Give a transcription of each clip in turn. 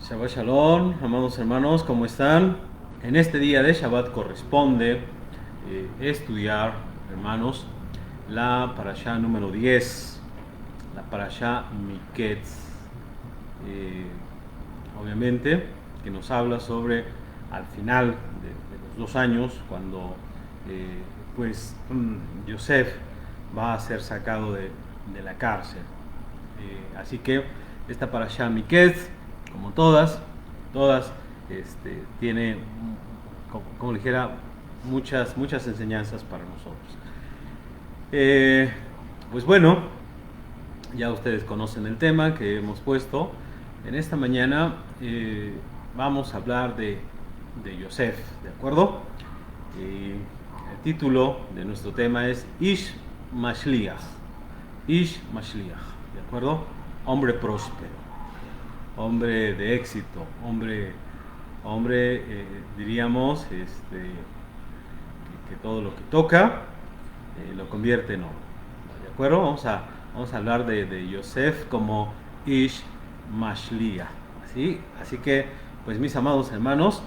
Shabbat Shalom, amados hermanos, ¿cómo están? En este día de Shabbat corresponde estudiar, hermanos, la parashá número 10, la parashá Miketz. Obviamente, que nos habla sobre al final de los 2 años, cuando Yosef va a ser sacado de la cárcel. Así que esta parashá Miketz, como todas, tiene, como dijera, muchas enseñanzas para nosotros. Pues bueno, ya ustedes conocen el tema que hemos puesto. En esta mañana vamos a hablar de Yosef, ¿de acuerdo? El título de nuestro tema es Ish Mashliach, ¿de acuerdo? Hombre próspero, hombre de éxito, hombre diríamos, que todo lo que toca lo convierte en oro, ¿de acuerdo? Vamos a hablar de Yosef como Ish Mashliach, ¿sí? Así que, pues mis amados hermanos,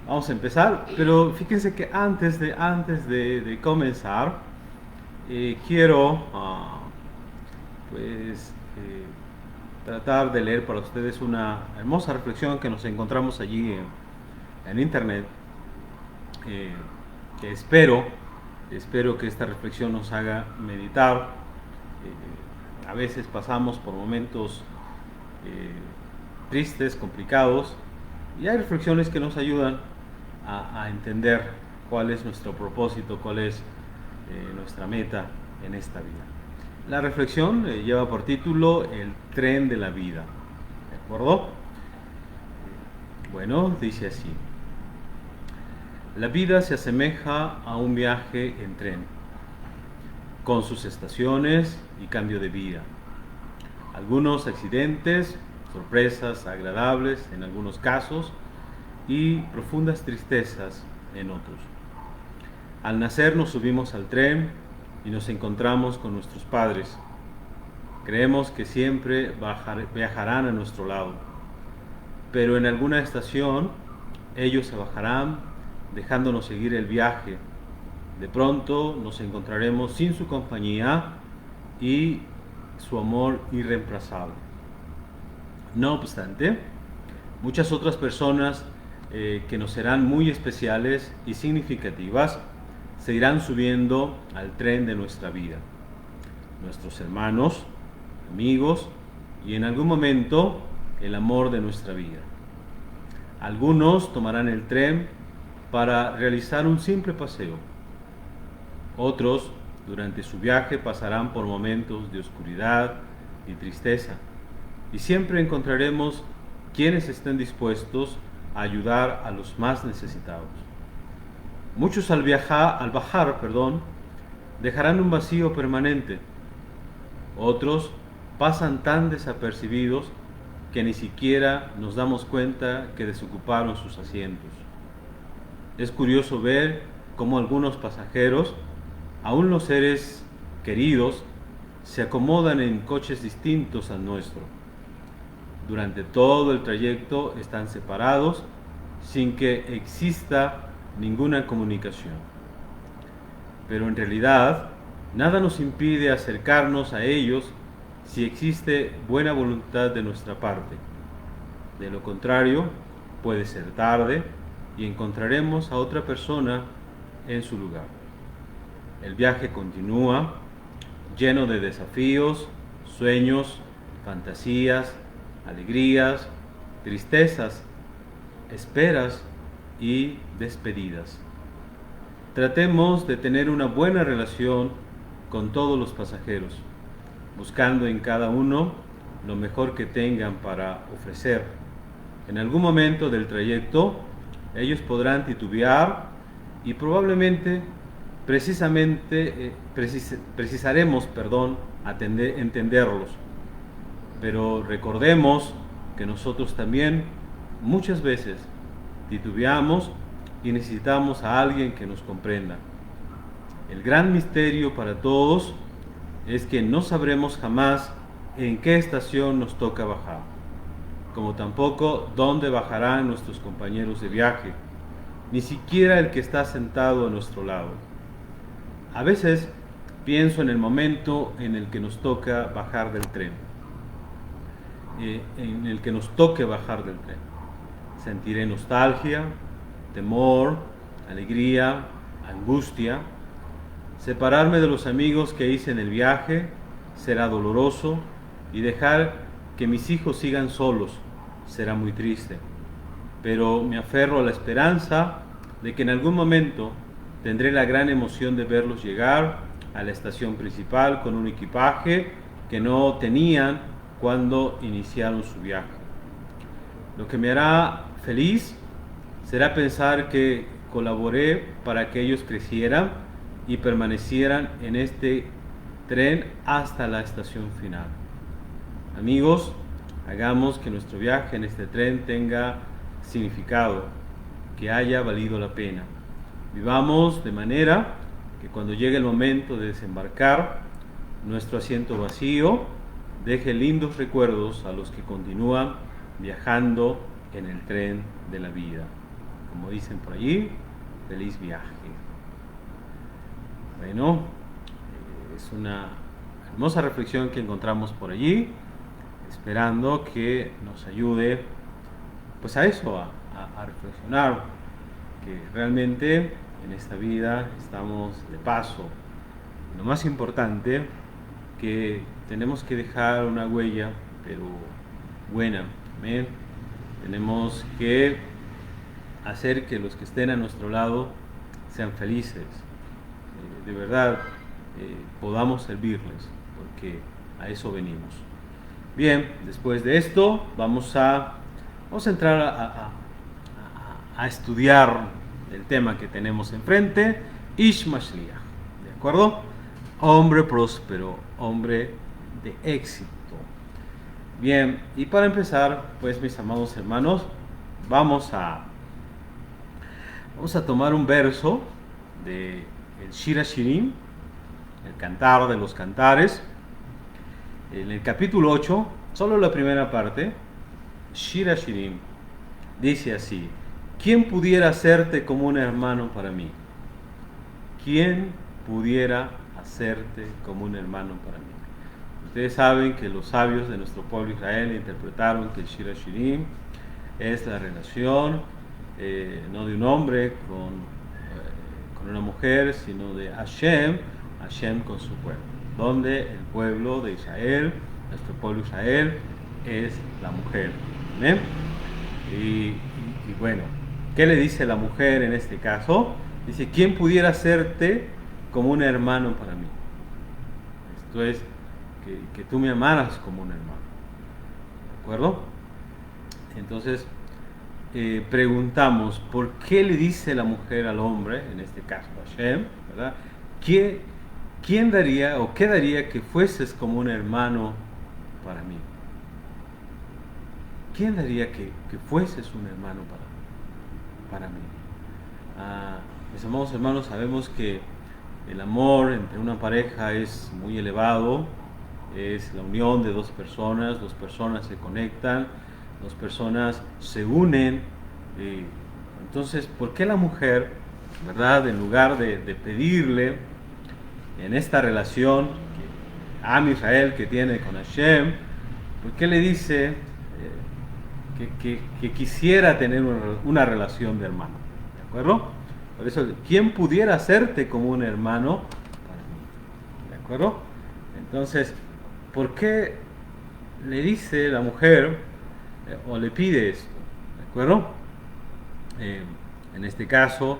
vamos a empezar, pero fíjense que antes de comenzar, quiero tratar de leer para ustedes una hermosa reflexión que nos encontramos allí en internet, que espero que esta reflexión nos haga meditar. A veces pasamos por momentos tristes, complicados, y hay reflexiones que nos ayudan a entender cuál es nuestro propósito, cuál es nuestra meta en esta vida. La reflexión lleva por título El tren de la vida, ¿de acuerdo? Bueno, dice así: la vida se asemeja a un viaje en tren, con sus estaciones y cambio de vida. Algunos accidentes, sorpresas agradables en algunos casos y profundas tristezas en otros. Al nacer nos subimos al tren y nos encontramos con nuestros padres. Creemos que siempre viajarán a nuestro lado, pero en alguna estación ellos se bajarán dejándonos seguir el viaje. De pronto nos encontraremos sin su compañía y su amor irreemplazable. No obstante, muchas otras personas que nos serán muy especiales y significativas se irán subiendo al tren de nuestra vida. Nuestros hermanos, amigos y en algún momento el amor de nuestra vida. Algunos tomarán el tren para realizar un simple paseo. Otros, durante su viaje, pasarán por momentos de oscuridad y tristeza. Y siempre encontraremos quienes estén dispuestos a ayudar a los más necesitados. Muchos al bajar, dejarán un vacío permanente. Otros pasan tan desapercibidos que ni siquiera nos damos cuenta que desocuparon sus asientos. Es curioso ver cómo algunos pasajeros, aún los seres queridos, se acomodan en coches distintos al nuestro. Durante todo el trayecto están separados sin que exista ninguna comunicación. Pero en realidad, nada nos impide acercarnos a ellos si existe buena voluntad de nuestra parte. De lo contrario, puede ser tarde y encontraremos a otra persona en su lugar. El viaje continúa, lleno de desafíos, sueños, fantasías, alegrías, tristezas, esperas y despedidas. Tratemos de tener una buena relación con todos los pasajeros, buscando en cada uno lo mejor que tengan para ofrecer. En algún momento del trayecto, ellos podrán titubear y probablemente precisaremos entenderlos. Pero recordemos que nosotros también muchas veces titubeamos y necesitamos a alguien que nos comprenda. El gran misterio para todos es que no sabremos jamás en qué estación nos toca bajar. como tampoco dónde bajarán nuestros compañeros de viaje, ni siquiera el que está sentado a nuestro lado. A veces pienso en el momento en el que nos toca bajar del tren, en el que nos toque bajar del tren. Sentiré nostalgia, temor, alegría, angustia. Separarme de los amigos que hice en el viaje será doloroso, y dejar que mis hijos sigan solos será muy triste. Pero me aferro a la esperanza de que en algún momento tendré la gran emoción de verlos llegar a la estación principal con un equipaje que no tenían cuando iniciaron su viaje. Lo que me hará feliz será pensar que colaboré para que ellos crecieran y permanecieran en este tren hasta la estación final. Amigos, hagamos que nuestro viaje en este tren tenga significado, que haya valido la pena. Vivamos de manera que cuando llegue el momento de desembarcar, nuestro asiento vacío deje lindos recuerdos a los que continúan viajando en el tren de la vida. Como dicen por allí, feliz viaje. Bueno, es una hermosa reflexión que encontramos por allí, esperando que nos ayude pues a eso, a reflexionar, que realmente en esta vida estamos de paso. Y lo más importante, que tenemos que dejar una huella, pero buena. ¿Amén? Tenemos que hacer que los que estén a nuestro lado sean felices, de verdad, podamos servirles, porque a eso venimos. Bien, después de esto vamos a entrar a estudiar el tema que tenemos enfrente, Ish Mashliach, ¿de acuerdo? Hombre próspero, hombre de éxito. Bien, y para empezar, pues mis amados hermanos, vamos a tomar un verso de el Shir Shirim, el Cantar de los Cantares, en el capítulo 8, solo la primera parte. Shir Shirim dice así: ¿quién pudiera hacerte como un hermano para mí? ¿Quién pudiera hacerte como un hermano para mí? Ustedes saben que los sabios de nuestro pueblo Israel interpretaron que el Shir Shirim es la relación no de un hombre con una mujer, sino de Hashem con su pueblo, donde el pueblo de Israel, nuestro pueblo Israel, es la mujer. ¿Ven? Y bueno, ¿qué le dice la mujer en este caso? Dice: ¿quién pudiera hacerte como un hermano para mí? Esto es, que tú me amaras como un hermano. ¿De acuerdo? Entonces, preguntamos, ¿por qué le dice la mujer al hombre, en este caso Hashem, ¿verdad? ¿Quién daría o qué daría que fueses como un hermano para mí? ¿Quién daría que fueses un hermano para mí? Mis amados hermanos, sabemos que el amor entre una pareja es muy elevado, es la unión de dos personas se conectan, dos personas se unen. Entonces, ¿por qué la mujer, verdad, en lugar de pedirle en esta relación a Israel que tiene con Hashem, por qué le dice que quisiera tener una relación de hermano? ¿De acuerdo? Por eso, ¿quién pudiera hacerte como un hermano para mí? ¿De acuerdo? Entonces, ¿por qué le dice la mujer o le pide esto? ¿De acuerdo? En este caso,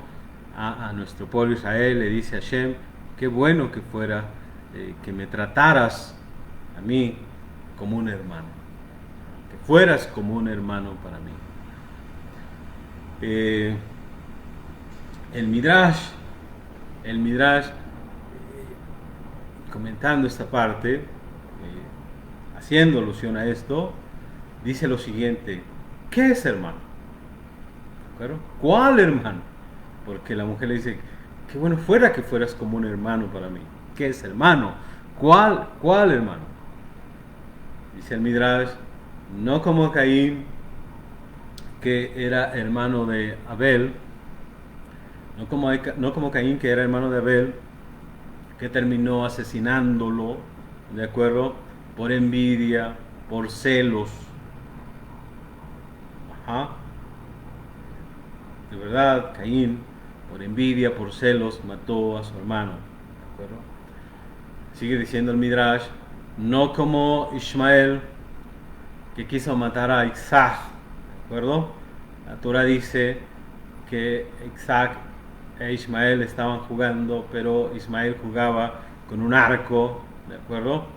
a nuestro pueblo Israel le dice a Hashem: qué bueno que fuera que me trataras a mí como un hermano, que fueras como un hermano para mí. El Midrash, comentando esta parte, haciendo alusión a esto, dice lo siguiente: ¿qué es hermano? ¿De acuerdo? ¿Cuál hermano? Porque la mujer le dice: qué bueno fuera que fueras como un hermano para mí. ¿Qué es hermano? ¿Cuál hermano? Dice el Midrash: no como Caín, que era hermano de Abel, no como Caín, que era hermano de Abel, que terminó asesinándolo, ¿de acuerdo? Por envidia, por celos. Ajá. De verdad, Caín, por envidia, por celos, mató a su hermano, ¿de acuerdo? Sigue diciendo el Midrash, no como Ismael, que quiso matar a Isaac, ¿de acuerdo? La Torah dice que Isaac e Ismael estaban jugando, pero Ismael jugaba con un arco, ¿de acuerdo?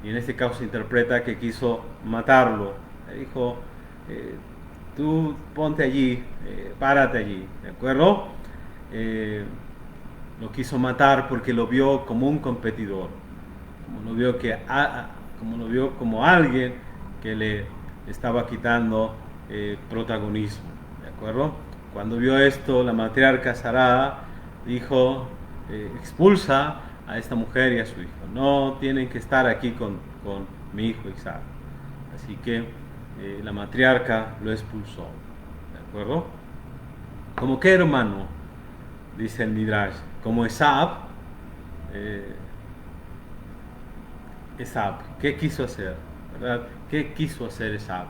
Y en este caso se interpreta que quiso matarlo. Le dijo, tú ponte allí, párate allí, ¿de acuerdo? Lo quiso matar porque lo vio como un competidor, como lo vio como alguien que le estaba quitando protagonismo, ¿de acuerdo? Cuando vio esto, la matriarca Sará dijo, expulsa a esta mujer y a su hijo, no tienen que estar aquí con mi hijo Isaac. Así que la matriarca lo expulsó, ¿de acuerdo? ¿Como qué hermano? Dice el Midrash, como Esab. Esab, ¿qué quiso hacer? ¿Verdad? ¿Qué quiso hacer Esab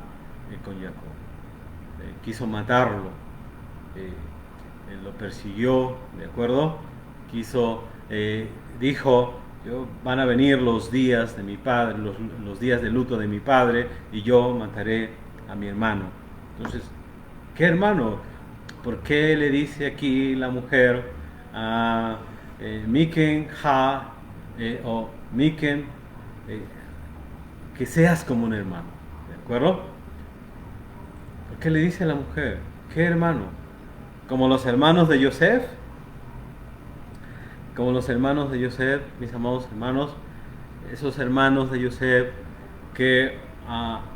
con Jacob? Quiso matarlo, lo persiguió, ¿de acuerdo? Dijo, van a venir los días de mi padre, los días de luto de mi padre, y yo mataré a mi hermano. Entonces, ¿qué hermano? ¿Por qué le dice aquí la mujer a Miken Ha o Miken que seas como un hermano? ¿De acuerdo? ¿Por qué le dice a la mujer? ¿Qué hermano? ¿Como los hermanos de Yosef? Como los hermanos de Yosef, mis amados hermanos, esos hermanos de Yosef que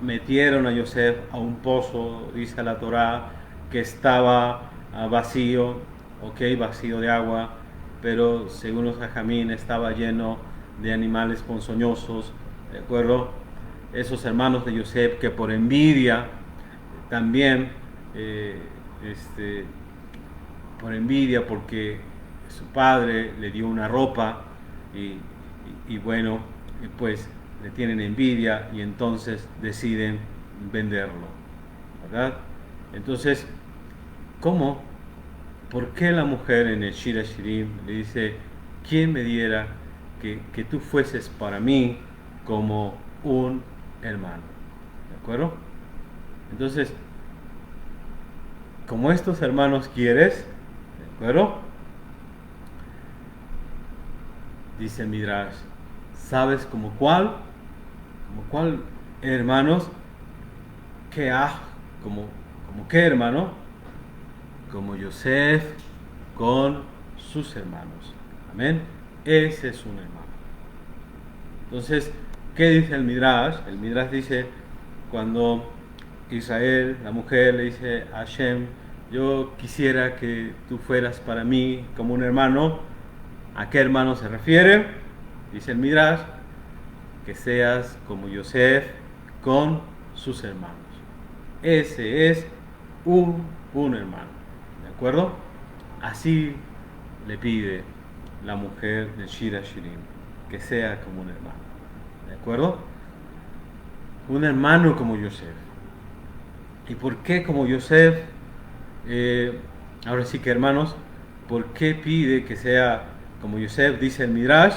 metieron a Yosef a un pozo, dice la Torá, que estaba vacío, vacío de agua, pero según los Jajamín estaba lleno de animales ponzoñosos, ¿de acuerdo? Esos hermanos de Yosef que por envidia también, por envidia porque su padre le dio una ropa y bueno, pues le tienen envidia y entonces deciden venderlo, ¿verdad? Entonces, ¿cómo? ¿Por qué la mujer en el Shira Shirim le dice, ¿quién me diera que tú fueses para mí como un hermano? ¿De acuerdo? Entonces, como estos hermanos quieres, ¿de acuerdo? Dice el Midrash, ¿sabes como cuál hermanos? Como qué hermano? Como Yosef con sus hermanos. Amén. Ese es un hermano. Entonces, ¿qué dice el Midrash? El Midrash dice, cuando Israel, la mujer, le dice a Hashem, yo quisiera que tú fueras para mí como un hermano. ¿A qué hermano se refiere? Dice el Midrash, que seas como Yosef con sus hermanos. Ese es un hermano, ¿de acuerdo? Así le pide la mujer de Shira Shirim, que sea como un hermano, ¿de acuerdo? Un hermano como Yosef. ¿Y por qué como Yosef? Ahora sí que hermanos, ¿por qué pide que sea como Yosef? Dice el Midrash,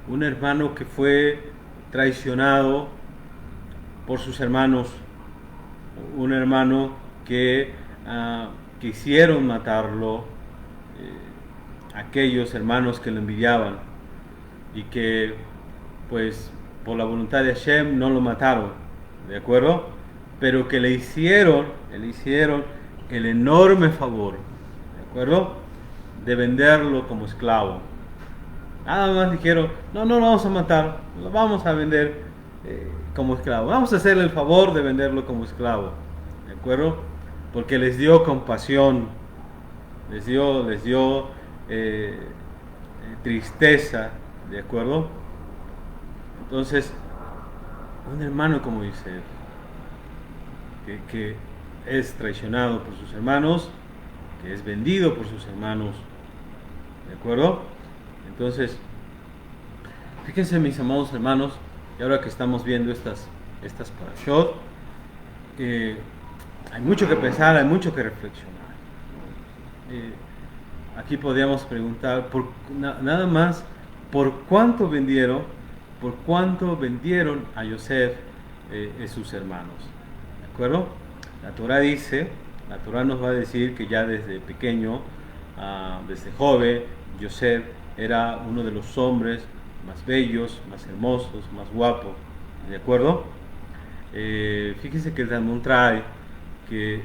un hermano que fue traicionado por sus hermanos, un hermano que quisieron matarlo, aquellos hermanos que lo envidiaban y que pues por la voluntad de Hashem no lo mataron, ¿de acuerdo? Pero que le hicieron el enorme favor, ¿de acuerdo? De venderlo como esclavo. Nada más dijeron, no lo vamos a matar, lo vamos a vender como esclavo. Vamos a hacerle el favor de venderlo como esclavo, ¿de acuerdo? Porque les dio compasión, les dio tristeza, ¿de acuerdo? Entonces, un hermano como Yosef, que es traicionado por sus hermanos, que es vendido por sus hermanos, ¿de acuerdo? Entonces, fíjense, mis amados hermanos, y ahora que estamos viendo estas parashot, hay mucho que pensar, hay mucho que reflexionar. Aquí podríamos preguntar, nada más, ¿por cuánto vendieron a Yosef sus hermanos? ¿De acuerdo? La Torah nos va a decir que ya desde pequeño, desde joven, Yosef era uno de los hombres más bellos, más hermosos, más guapos, ¿de acuerdo? Fíjense que el Talmud trae que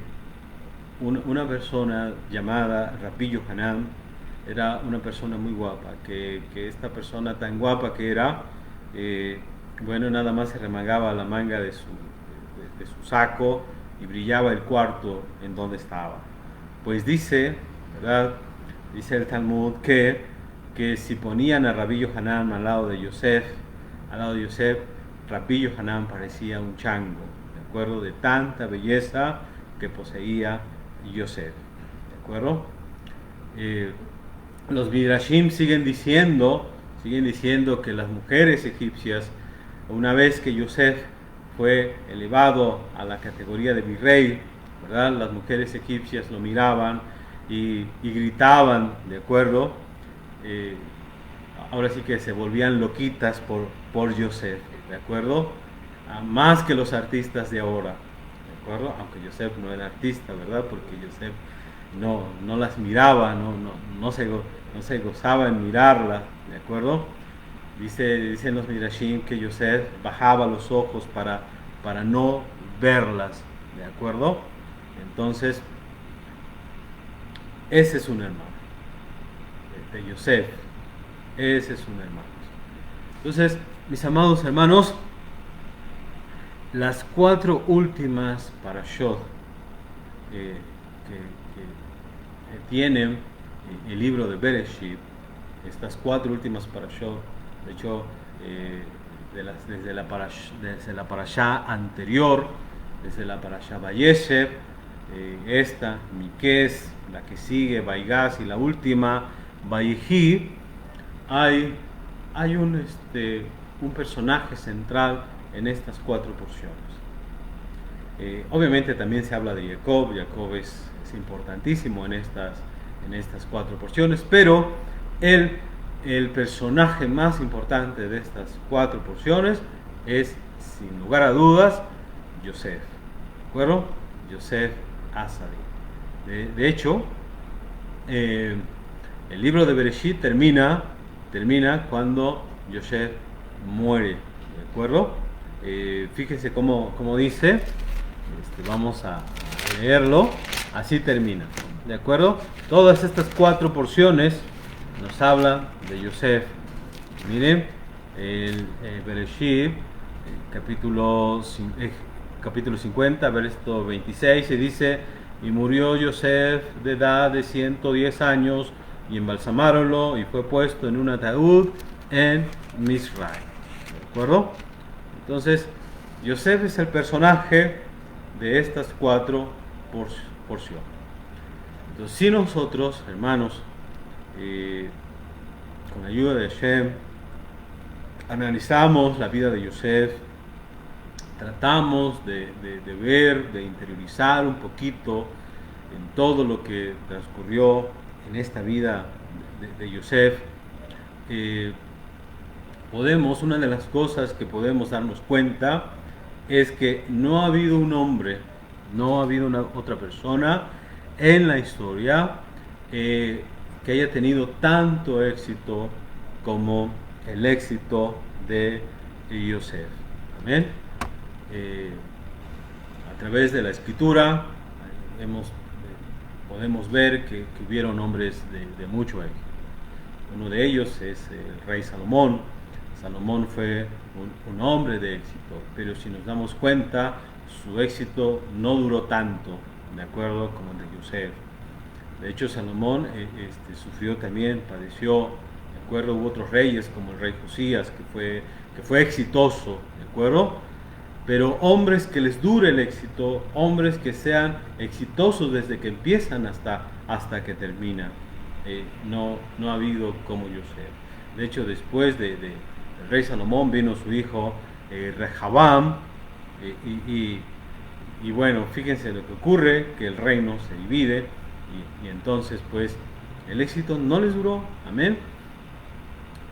una persona llamada Rabbi Yohanan era una persona muy guapa, que esta persona tan guapa que era, bueno, nada más se remangaba la manga de su saco y brillaba el cuarto en donde estaba. Pues dice, ¿verdad? Dice el Talmud que si ponían a Rabbi Yohanan al lado de Yosef, Rabbi Yohanan parecía un chango, ¿de acuerdo? De tanta belleza que poseía Yosef, ¿de acuerdo? Los Midrashim siguen diciendo que las mujeres egipcias, una vez que Yosef fue elevado a la categoría de virrey, ¿verdad? Las mujeres egipcias lo miraban y gritaban, ¿de acuerdo? Ahora sí que se volvían loquitas por Yosef, ¿de acuerdo? Más que los artistas de ahora, ¿de acuerdo? Aunque Yosef no era artista, ¿verdad? Porque Yosef no las miraba, no se gozaba en mirarla, ¿de acuerdo? Dicen los Midrashim que Yosef bajaba los ojos para no verlas, ¿de acuerdo? Entonces, ese es un hermano de Yosef, ese es un hermano. Entonces, mis amados hermanos, las 4 últimas parashot que tienen el libro de Bereshit, estas 4 últimas parashot, de hecho, desde la parashá anterior, desde la parashá Vayeshev, esta, Mikés, la que sigue, Vaigás, y la última, Vayehi, hay un personaje central en estas 4 porciones. Obviamente también se habla de Jacob. Jacob es importantísimo en estas 4 porciones, pero el personaje más importante de estas 4 porciones es, sin lugar a dudas, Yosef, ¿de acuerdo? Yosef Atzadi. De hecho, el libro de Bereshit termina cuando Yosef muere, ¿de acuerdo? Fíjense cómo dice, vamos a leerlo, así termina, ¿de acuerdo? Todas estas 4 porciones nos hablan de Yosef. Miren, el Bereshit, capítulo 50, verso 26, se dice: y murió Yosef de edad de 110 años, y embalsamáronlo, y fue puesto en un ataúd en Misraim. ¿De acuerdo? Entonces, Yosef es el personaje de estas 4 porciones. Entonces, si nosotros, hermanos, con la ayuda de Hashem, analizamos la vida de Yosef, tratamos de ver, de interiorizar un poquito en todo lo que transcurrió en esta vida de Yosef, una de las cosas que podemos darnos cuenta es que no ha habido un hombre, no ha habido otra persona en la historia que haya tenido tanto éxito como el éxito de Yosef. Amén. A través de la escritura podemos ver que hubieron hombres de mucho éxito. Uno de ellos es el rey Salomón. Salomón fue un hombre de éxito, pero si nos damos cuenta, su éxito no duró tanto, de acuerdo, como el de Yosef. De hecho, Salomón sufrió también, padeció, de acuerdo. Hubo otros reyes como el rey Josías que fue exitoso, de acuerdo, pero hombres que les dure el éxito, hombres que sean exitosos desde que empiezan hasta que terminan. No ha habido como Yosef. De hecho, después del rey Salomón vino su hijo Rehabam, y bueno, fíjense lo que ocurre, que el reino se divide, y entonces pues el éxito no les duró, amén.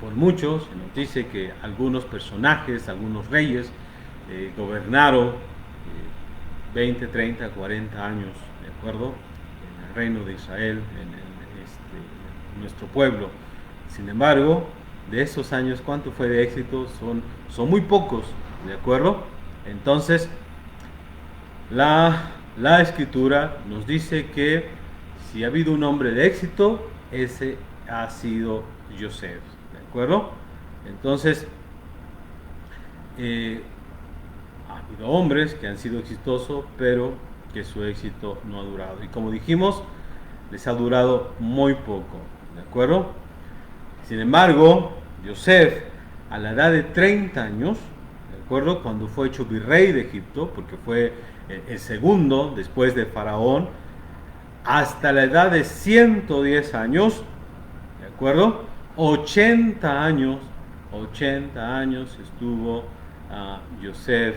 Por mucho se nos dice que algunos personajes, algunos reyes, gobernaron 20, 30, 40 años, ¿de acuerdo? En el reino de Israel, en nuestro pueblo. Sin embargo, de esos años, ¿cuánto fue de éxito? Son muy pocos, ¿de acuerdo? Entonces, la escritura nos dice que si ha habido un hombre de éxito, ese ha sido Yosef, ¿de acuerdo? Entonces, ha habido hombres que han sido exitosos, pero que su éxito no ha durado. Y como dijimos, les ha durado muy poco, ¿de acuerdo? Sin embargo, Yosef, a la edad de 30 años, ¿de acuerdo? Cuando fue hecho virrey de Egipto, porque fue el segundo después de Faraón, hasta la edad de 110 años, ¿de acuerdo? 80 años estuvo Yosef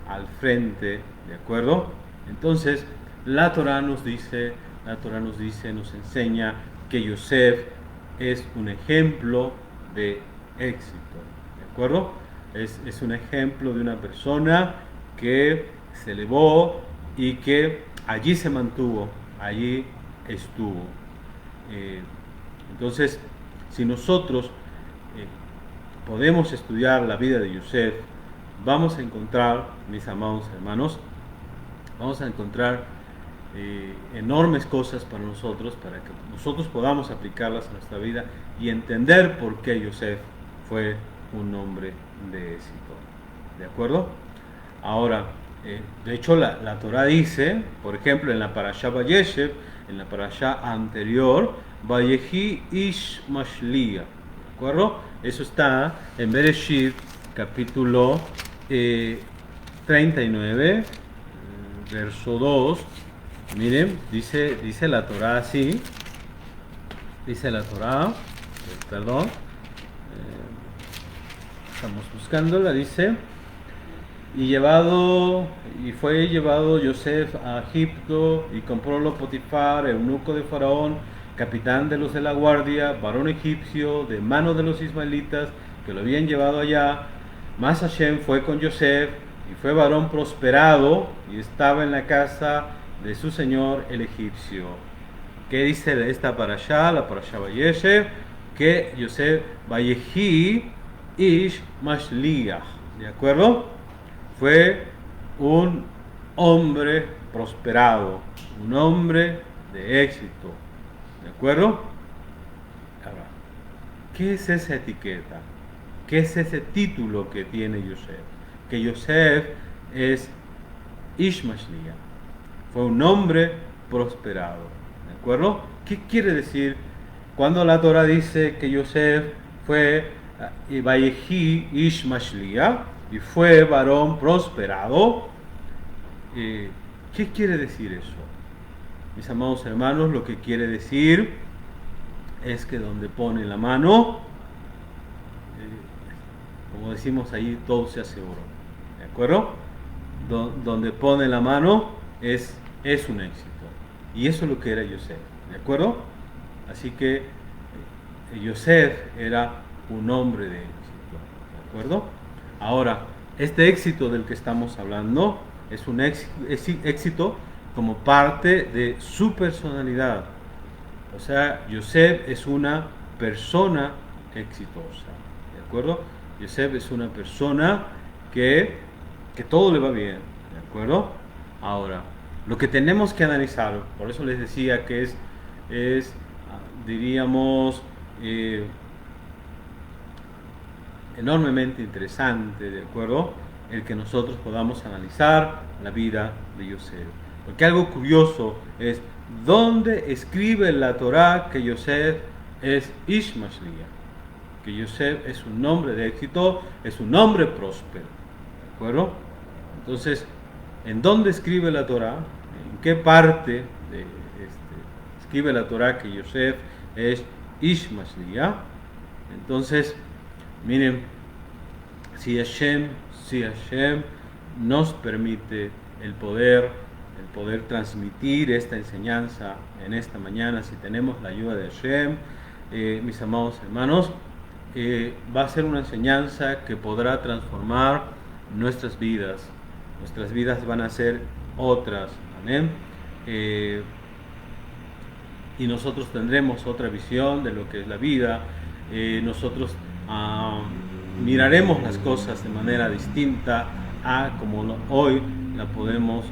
al frente, ¿de acuerdo? Entonces, la Torah nos dice, nos enseña que Yosef es un ejemplo de éxito, ¿de acuerdo? Es un ejemplo de una persona que se elevó y que allí se mantuvo, allí estuvo. Entonces, si nosotros podemos estudiar la vida de Yosef, vamos a encontrar, mis amados hermanos, vamos a encontrar enormes cosas para nosotros, para que nosotros podamos aplicarlas a nuestra vida y entender por qué Yosef fue un hombre de éxito. ¿De acuerdo? Ahora, de hecho la Torah dice, por ejemplo, en la Parashá Vayeshev, en la Parashá anterior, Vayehi Ish Mashlia, ¿de acuerdo? Eso está en Bereshit, capítulo 39, verso 2. Miren, dice la Torah así, dice la Torah, perdón, estamos buscándola, dice: y fue llevado Yosef a Egipto, y comprólo Potifar, eunuco de Faraón, capitán de los de la guardia, varón egipcio, de mano de los ismaelitas, que lo habían llevado allá. Mas Hashem fue con Yosef, y fue varón prosperado, y estaba en la casa de su señor el egipcio. ¿Qué dice de esta parashá? La parashá Vayeshev, que Yosef Vayehi Ish Mashliach, ¿de acuerdo? Fue un hombre prosperado, un hombre de éxito, ¿de acuerdo? Ahora, ¿qué es esa etiqueta? ¿Qué es ese título que tiene Yosef? Que Yosef es Ish Mashliach, fue un hombre prosperado, ¿de acuerdo? ¿Qué quiere decir cuando la Torah dice que Yosef fue Vayehi Ish Mashliach y fue varón prosperado? ¿Qué quiere decir eso? Mis amados hermanos, lo que quiere decir es que donde pone la mano, como decimos ahí, todo se hace oro, ¿de acuerdo? Donde pone la mano es un éxito, y eso es lo que era Yosef, ¿de acuerdo? Así que Yosef era un hombre de éxito, ¿de acuerdo? Ahora, este éxito del que estamos hablando es un éxito como parte de su personalidad. O sea, Yosef es una persona exitosa, ¿de acuerdo? Yosef es una persona que todo le va bien, ¿de acuerdo? Ahora, lo que tenemos que analizar, por eso les decía que es diríamos, enormemente interesante, ¿de acuerdo?, el que nosotros podamos analizar la vida de Yosef. Porque algo curioso es dónde escribe la Torah que Yosef es Ish Mashliach, que Yosef es un hombre de éxito, es un hombre próspero, ¿de acuerdo? Entonces, ¿en dónde escribe la Torá? ¿En qué parte escribe la Torá que Yosef es Ish Mashliach? Entonces, miren, si Hashem nos permite el poder transmitir esta enseñanza en esta mañana, si tenemos la ayuda de Hashem, mis amados hermanos, va a ser una enseñanza que podrá transformar nuestras vidas. Nuestras vidas van a ser otras, amén. Y nosotros tendremos otra visión de lo que es la vida. Nosotros miraremos las cosas de manera distinta a como hoy las podemos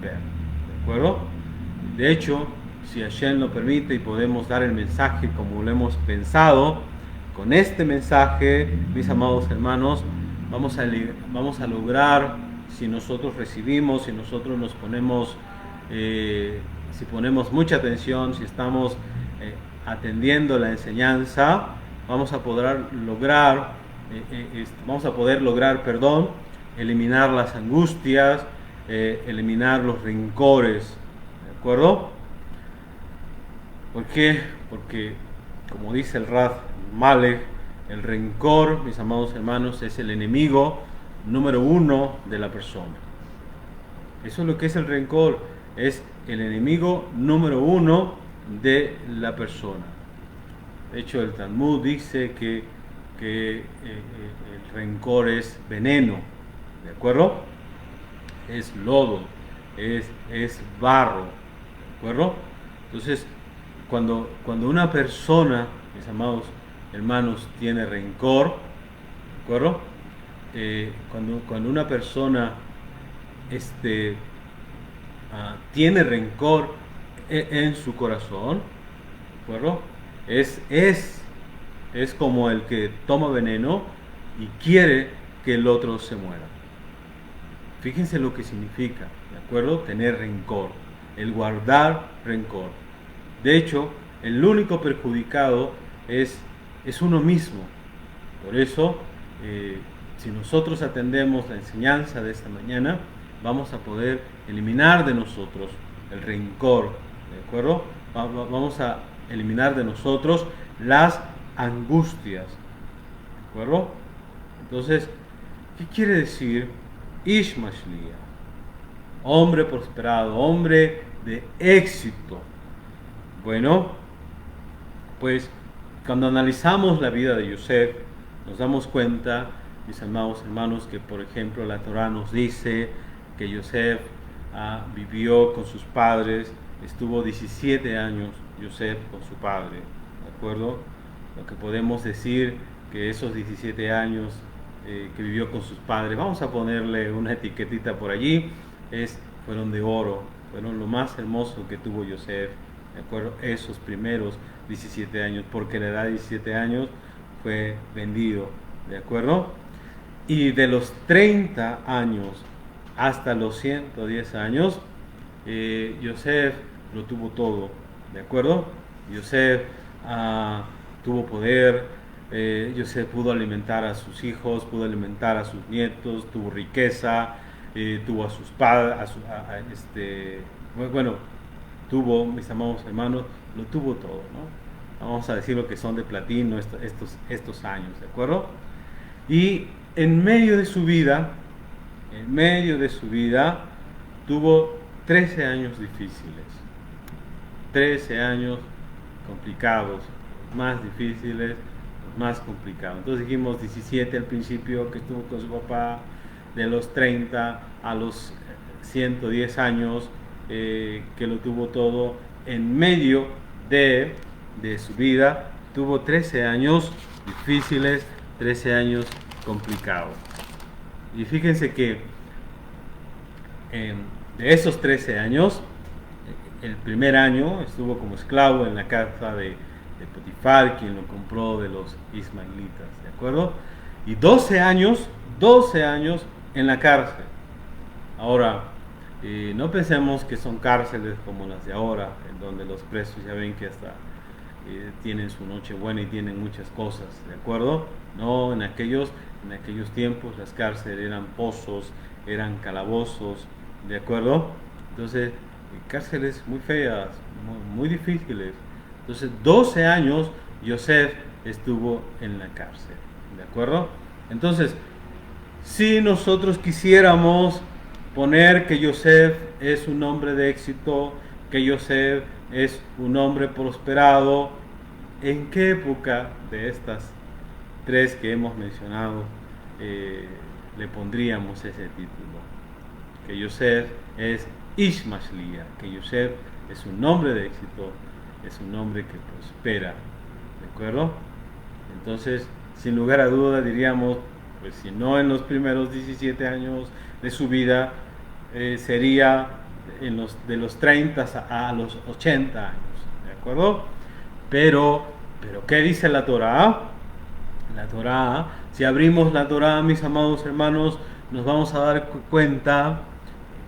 ver, ¿de acuerdo? De hecho, si Hashem lo permite y podemos dar el mensaje como lo hemos pensado, con este mensaje, mis amados hermanos, vamos a lograr, si nosotros recibimos, si nosotros nos ponemos, si ponemos mucha atención, si estamos atendiendo la enseñanza, vamos a poder lograr, eliminar las angustias, eliminar los rencores, ¿de acuerdo? ¿Por qué? Porque, como dice el Rav Malek, el rencor, mis amados hermanos, es el enemigo número uno de la persona. Eso es lo que es el rencor, es el enemigo número uno de la persona. De hecho, el Talmud dice que el rencor es veneno, ¿de acuerdo? Es lodo, es barro, ¿de acuerdo? Entonces, cuando una persona, mis amados hermanos, tiene rencor, ¿de acuerdo? Cuando una persona tiene rencor en su corazón, ¿de acuerdo? Es como el que toma veneno y quiere que el otro se muera. Fíjense lo que significa, ¿de acuerdo? Tener rencor, el guardar rencor. De hecho, el único perjudicado es uno mismo. Por eso, si nosotros atendemos la enseñanza de esta mañana, vamos a poder eliminar de nosotros el rencor, ¿de acuerdo? Vamos a eliminar de nosotros las angustias, ¿de acuerdo? Entonces, ¿qué quiere decir Ish Mashliach? Hombre prosperado, hombre de éxito. Bueno, pues cuando analizamos la vida de Yosef, nos damos cuenta, mis amados hermanos, que por ejemplo la Torá nos dice que Yosef vivió con sus padres, estuvo 17 años Yosef con su padre, ¿de acuerdo? Lo que podemos decir que esos 17 años que vivió con sus padres, vamos a ponerle una etiquetita por allí, fueron de oro, fueron lo más hermoso que tuvo Yosef, ¿de acuerdo? Esos primeros 17 años, porque la edad de 17 años fue vendido, ¿de acuerdo? Y de los 30 años hasta los 110 años, Yosef lo tuvo todo, ¿de acuerdo? Yosef tuvo poder, Yosef pudo alimentar a sus hijos, pudo alimentar a sus nietos, tuvo riqueza, tuvo a sus padres, tuvo, mis amados hermanos, lo tuvo todo, ¿no? Vamos a decir lo que son de platino estos años, ¿de acuerdo? Y en medio de su vida, tuvo 13 años difíciles, 13 años complicados, más difíciles, más complicados. Entonces dijimos 17 al principio que estuvo con su papá, de los 30 a los 110 años que lo tuvo todo. En medio de su vida tuvo 13 años difíciles, 13 años complicados. Y fíjense que de esos 13 años, el primer año estuvo como esclavo en la casa de Potifar, quien lo compró de los ismaelitas, ¿de acuerdo? Y 12 años en la cárcel. Ahora, no pensemos que son cárceles como las de ahora, en donde los presos ya ven que hasta tienen su noche buena y tienen muchas cosas, ¿de acuerdo? No, en aquellos tiempos las cárceles eran pozos, eran calabozos, ¿de acuerdo? Entonces, cárceles muy feas, muy difíciles. Entonces, 12 años Yosef estuvo en la cárcel, ¿de acuerdo? Entonces, si nosotros quisiéramos poner que Yosef es un hombre de éxito, que Yosef es un hombre prosperado, ¿en qué época de estas tres que hemos mencionado le pondríamos ese título? Que Yosef es Ish Mashliach, que Yosef es un hombre de éxito, es un hombre que prospera, ¿de acuerdo? Entonces, sin lugar a duda diríamos, pues si no en los primeros 17 años de su vida, sería de los 30 a los 80 años, ¿de acuerdo? Pero ¿qué dice la Torá? La Torá, si abrimos la Torá, mis amados hermanos, nos vamos a dar cuenta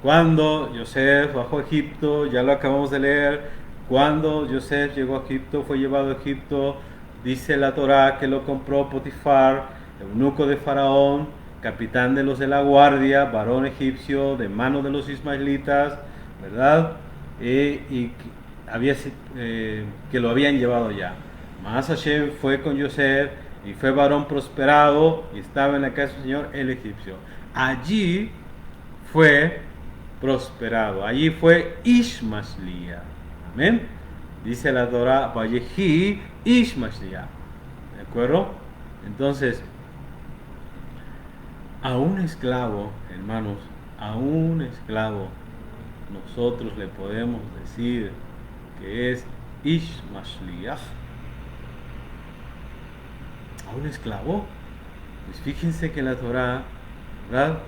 cuando Yosef bajó a Egipto, ya lo acabamos de leer, cuando Yosef llegó a Egipto, fue llevado a Egipto, dice la Torá que lo compró Potifar, eunuco de Faraón, capitán de los de la guardia, varón egipcio, de mano de los ismaelitas, ¿verdad? Y que lo habían llevado ya. Mas Hashem fue con Yosef y fue varón prosperado y estaba en la casa del Señor el egipcio. Allí fue prosperado, allí fue Ish Mashliach. Amén. Dice la Torah, Vayehi Ish Mashliach. ¿De acuerdo? Entonces, a un esclavo, hermanos, a un esclavo, nosotros le podemos decir que es Ish Mashliach. A un esclavo, pues fíjense que la Torah, ¿verdad?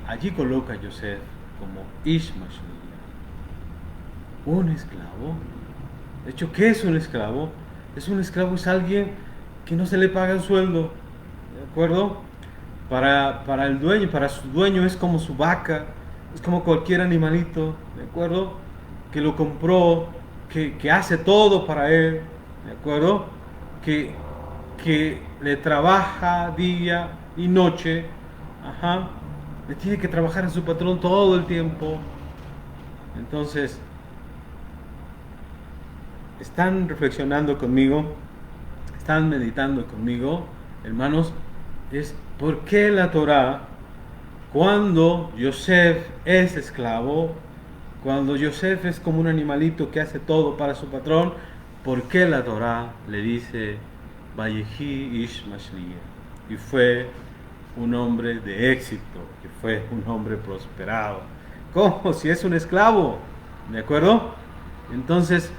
Allí coloca a Yosef como Ish Mashliach. Un esclavo. De hecho, ¿qué es un esclavo? Un esclavo es alguien que no se le paga el sueldo, ¿de acuerdo? Para el dueño, para su dueño es como su vaca, es como cualquier animalito, ¿de acuerdo? Que lo compró, que hace todo para él, ¿de acuerdo? Que le trabaja día y noche, le tiene que trabajar en su patrón todo el tiempo. Entonces, están reflexionando conmigo, están meditando conmigo, hermanos, es por qué la Torah, cuando Yosef es esclavo, cuando Yosef es como un animalito que hace todo para su patrón, ¿por qué la Torah le dice Vayehi Ish Mashliach? Y fue un hombre de éxito, que fue un hombre prosperado. ¿Cómo? Si es un esclavo, ¿de acuerdo? Entonces,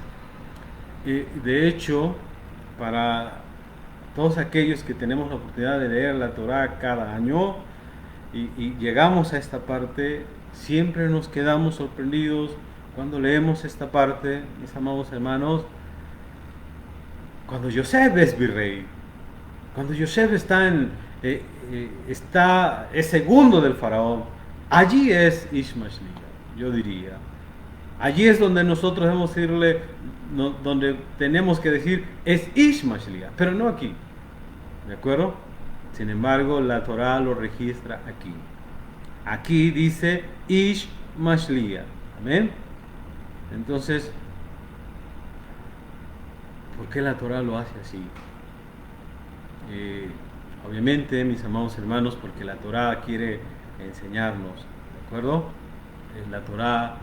de hecho, para todos aquellos que tenemos la oportunidad de leer la Torah cada año y llegamos a esta parte, siempre nos quedamos sorprendidos cuando leemos esta parte, mis amados hermanos, cuando Yosef es virrey, cuando Yosef es segundo del faraón, allí es Ish Mashliach, yo diría. Allí es donde nosotros debemos decirle, donde tenemos que decir es Ish Mashliach, pero no aquí, ¿de acuerdo? Sin embargo, la Torah lo registra aquí. Aquí dice Ish Mashliach, amén. Entonces, ¿por qué la Torah lo hace así? Obviamente, mis amados hermanos, porque la Torah quiere enseñarnos, ¿de acuerdo? La Torah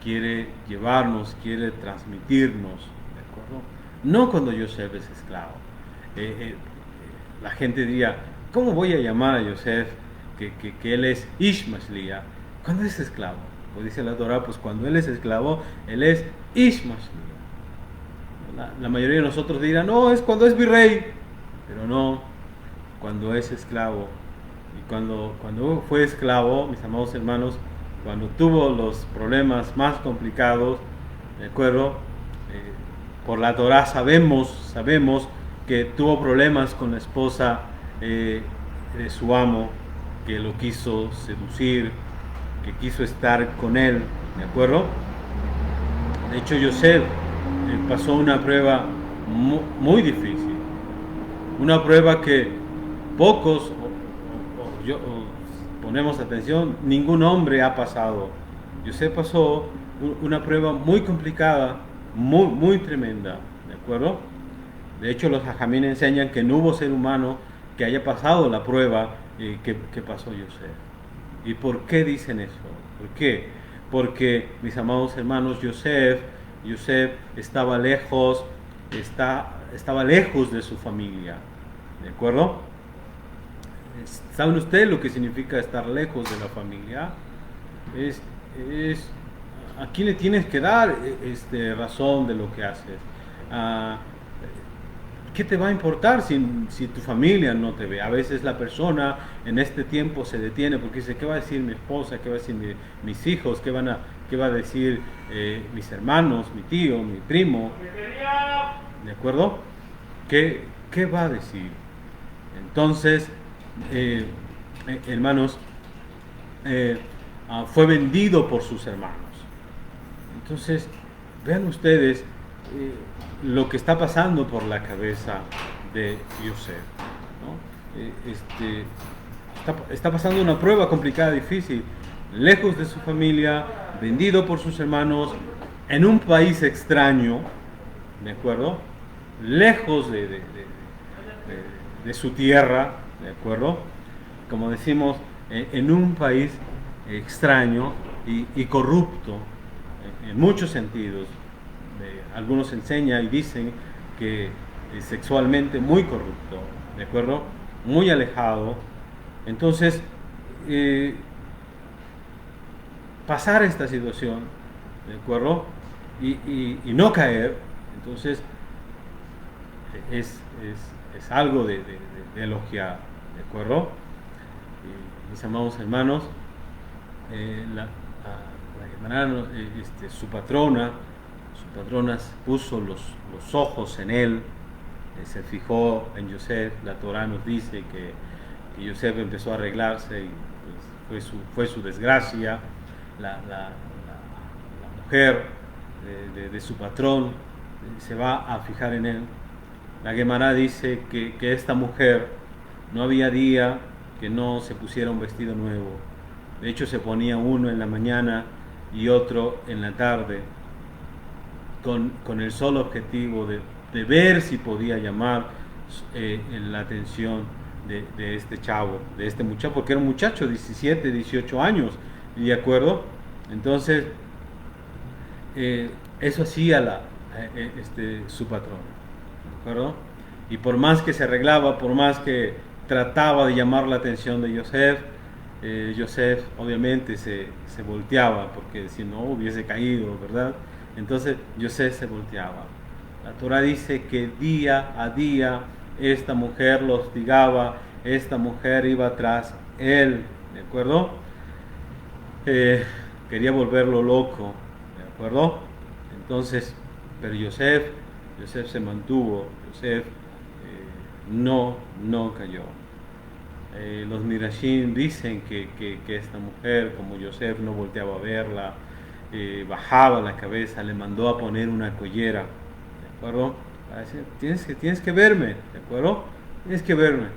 quiere llevarnos, quiere transmitirnos, ¿de acuerdo? No cuando Yosef es esclavo. La gente diría, ¿cómo voy a llamar a Yosef que él es Ish Mashliach cuando es esclavo? Pues dice la Torah, pues cuando él es esclavo, él es Ish Mashliach. La mayoría de nosotros dirán, no, es cuando es virrey, pero no, cuando es esclavo. Y cuando fue esclavo, mis amados hermanos, cuando tuvo los problemas más complicados, ¿de acuerdo? Por la Torah sabemos que tuvo problemas con la esposa de su amo, que lo quiso seducir, que quiso estar con él, ¿de acuerdo? De hecho, Yosef pasó una prueba muy difícil, una prueba que pocos, ponemos atención, ningún hombre ha pasado. José pasó una prueba muy complicada, muy tremenda, ¿de acuerdo? De hecho, los hajamim enseñan que no hubo ser humano que haya pasado la prueba que pasó José. ¿Y por qué dicen eso? ¿Por qué? Porque, mis amados hermanos, José estaba lejos, estaba lejos de su familia, ¿de acuerdo? ¿Saben ustedes lo que significa estar lejos de la familia? Es, ¿A quién le tienes que dar razón de lo que haces? Ah, ¿Qué te va a importar si tu familia no te ve? A veces la persona en este tiempo se detiene porque dice, ¿qué va a decir mi esposa? ¿Qué va a decir mis hijos? ¿Qué va a decir mis hermanos, mi tío, mi primo? ¿De acuerdo? ¿Qué va a decir? Entonces, hermanos, fue vendido por sus hermanos. Entonces, vean ustedes lo que está pasando por la cabeza de José, ¿no? Está pasando una prueba complicada, difícil, lejos de su familia, vendido por sus hermanos, en un país extraño, ¿de acuerdo? Lejos de su tierra, ¿de acuerdo? Como decimos, en un país extraño y corrupto en muchos sentidos. Algunos enseñan y dicen que es sexualmente muy corrupto, ¿de acuerdo? Muy alejado. Entonces, pasar esta situación, ¿de acuerdo? Y no caer, entonces es algo de elogiar, ¿de acuerdo? Mis amados hermanos, la Gemara, su patrona puso los ojos en él, se fijó en José. La Torá nos dice que José empezó a arreglarse y pues, fue su desgracia. La mujer de su patrón se va a fijar en él. La Gemara dice que esta mujer no había día que no se pusiera un vestido nuevo. De hecho, se ponía uno en la mañana y otro en la tarde, con el solo objetivo de ver si podía llamar la atención de este chavo, de este muchacho, porque era un muchacho de 17, 18 años, ¿de acuerdo? Entonces, eso hacía su patrón, ¿de acuerdo? Y por más que se arreglaba, por más que trataba de llamar la atención de José obviamente se volteaba, porque si no hubiese caído, ¿verdad? Entonces José se volteaba. La Torah dice que día a día esta mujer lo hostigaba, esta mujer iba tras él, ¿de acuerdo? Quería volverlo loco, ¿de acuerdo? Entonces, pero José se mantuvo, José no cayó. Los Mirashim dicen que esta mujer, como José no volteaba a verla, bajaba la cabeza, le mandó a poner una collera, ¿de acuerdo? Para decir, tienes que verme, ¿de acuerdo? Tienes que verme.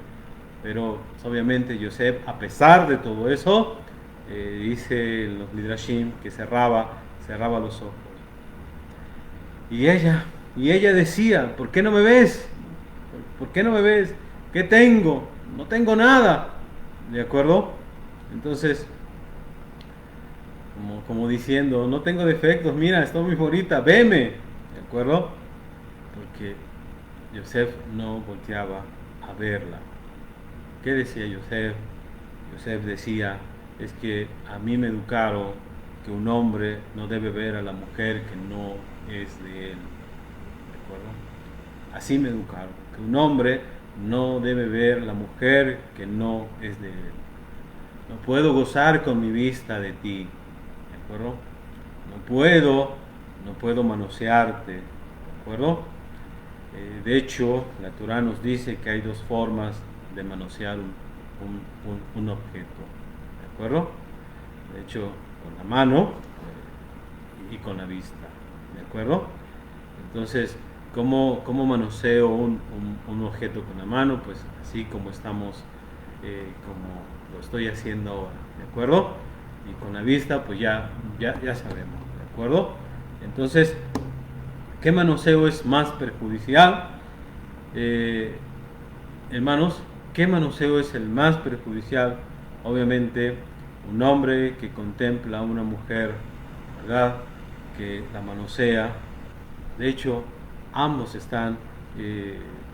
Pero obviamente José, a pesar de todo eso, dice los Midrashim que cerraba los ojos. Y ella decía, ¿por qué no me ves? ¿Por qué no me ves? ¿Qué tengo? No tengo nada, ¿de acuerdo? Entonces, como diciendo, no tengo defectos, mira, estoy muy bonita, veme, ¿de acuerdo? Porque José no volteaba a verla. ¿Qué decía José? José decía, es que a mí me educaron que un hombre no debe ver a la mujer que no es de él, ¿de acuerdo? Así me educaron, que un hombre no debe ver la mujer que no es de él. No puedo gozar con mi vista de ti, ¿de acuerdo? No puedo manosearte, ¿de acuerdo? De hecho, la Torah nos dice que hay dos formas de manosear un objeto, ¿de acuerdo? De hecho, con la mano y con la vista, ¿de acuerdo? Entonces, ¿cómo manoseo un objeto con la mano? Pues así como estamos, como lo estoy haciendo ahora, ¿de acuerdo? Y con la vista, pues ya sabemos, ¿de acuerdo? Entonces, ¿qué manoseo es más perjudicial? Hermanos, ¿qué manoseo es el más perjudicial? Obviamente, un hombre que contempla a una mujer, ¿verdad? Que la manosea. De hecho, ambos están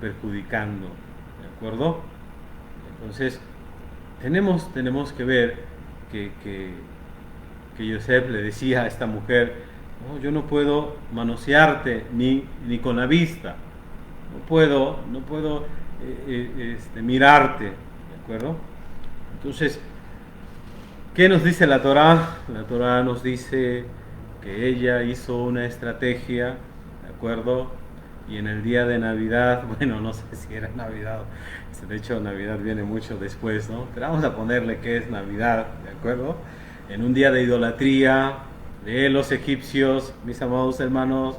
perjudicando, ¿de acuerdo? Entonces, tenemos que ver que Yosef le decía a esta mujer: no, yo no puedo manosearte ni con la vista, no puedo mirarte, ¿de acuerdo? Entonces, ¿qué nos dice la Torá? La Torá nos dice que ella hizo una estrategia, ¿de acuerdo? Y en el día de Navidad, bueno, no sé si era Navidad, de hecho Navidad viene mucho después, ¿no? Pero vamos a ponerle que es Navidad, ¿de acuerdo? En un día de idolatría de los egipcios, mis amados hermanos,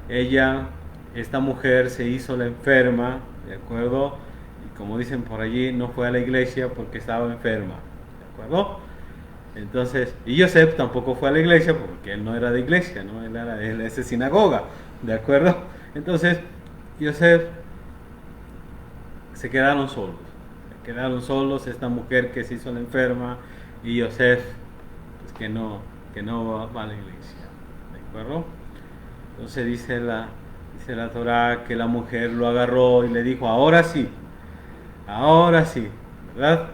esta mujer se hizo la enferma, ¿de acuerdo? Y como dicen por allí, no fue a la iglesia porque estaba enferma, ¿de acuerdo? Entonces, y Yosef tampoco fue a la iglesia porque él no era de iglesia, ¿no? Él es de sinagoga, ¿de acuerdo? Entonces, Yosef se quedaron solos, esta mujer que se hizo la enferma y Yosef, pues que no va a la iglesia, ¿de acuerdo? Entonces dice la Torá que la mujer lo agarró y le dijo: ahora sí, ¿verdad?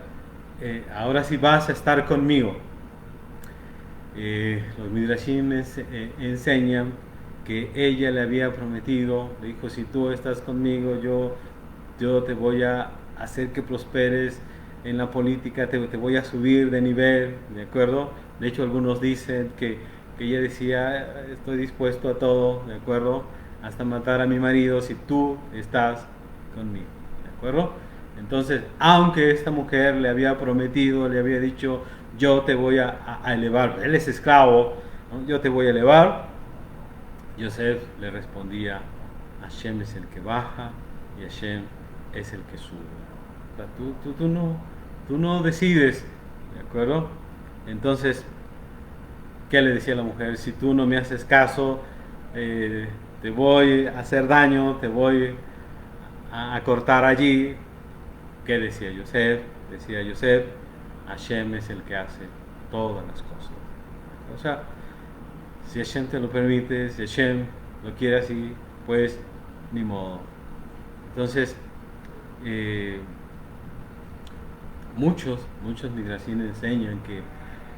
Ahora sí vas a estar conmigo. Los Midrashim enseñan que ella le había prometido, le dijo: si tú estás conmigo, yo te voy a hacer que prosperes en la política, te voy a subir de nivel, ¿de acuerdo? De hecho, algunos dicen que ella decía: estoy dispuesto a todo, ¿de acuerdo? Hasta matar a mi marido si tú estás conmigo, ¿de acuerdo? Entonces, aunque esta mujer le había prometido, le había dicho: yo te voy a elevar, él es esclavo, ¿no? Yo te voy a elevar, Yosef le respondía: Hashem es el que baja y Hashem es el que sube. O sea, tú no decides, ¿de acuerdo? Entonces, ¿qué le decía la mujer? Si tú no me haces caso, te voy a hacer daño, te voy a cortar allí. ¿Qué decía Yosef? Decía Yosef: Hashem es el que hace todas las cosas. O sea, si Hashem te lo permite, si Hashem lo quiere así, pues ni modo. Entonces, muchos midrashim enseñan que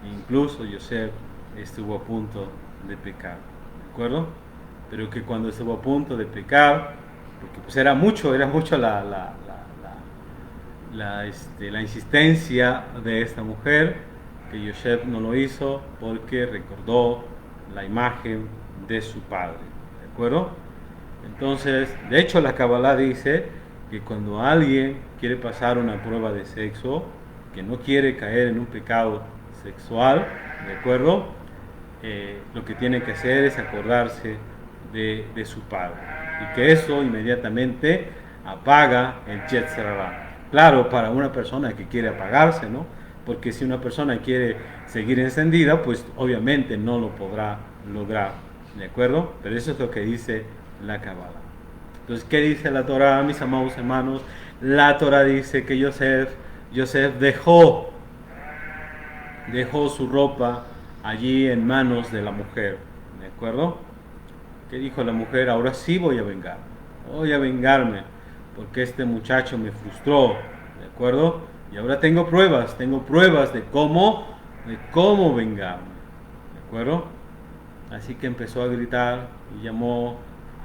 incluso Yosef estuvo a punto de pecar, ¿de acuerdo? Pero que cuando estuvo a punto de pecar, porque pues era mucho la insistencia de esta mujer, que Yosef no lo hizo porque recordó la imagen de su padre, ¿de acuerdo? Entonces, de hecho la Kabbalah dice que cuando alguien quiere pasar una prueba de sexo, que no quiere caer en un pecado sexual, ¿de acuerdo? Lo que tiene que hacer es acordarse de su padre, y que eso inmediatamente apaga el Yetzer Hara. Claro, para una persona que quiere apagarse, ¿no? Porque si una persona quiere seguir encendida, pues obviamente no lo podrá lograr, ¿de acuerdo? Pero eso es lo que dice la Kabbalah. Entonces, ¿qué dice la Torah, mis amados hermanos? La Torah dice que Yosef dejó su ropa allí en manos de la mujer, ¿de acuerdo? ¿Qué dijo la mujer? Ahora sí voy a vengarme, porque este muchacho me frustró, ¿de acuerdo? Y ahora tengo pruebas de cómo vengarme, ¿de acuerdo? Así que empezó a gritar y llamó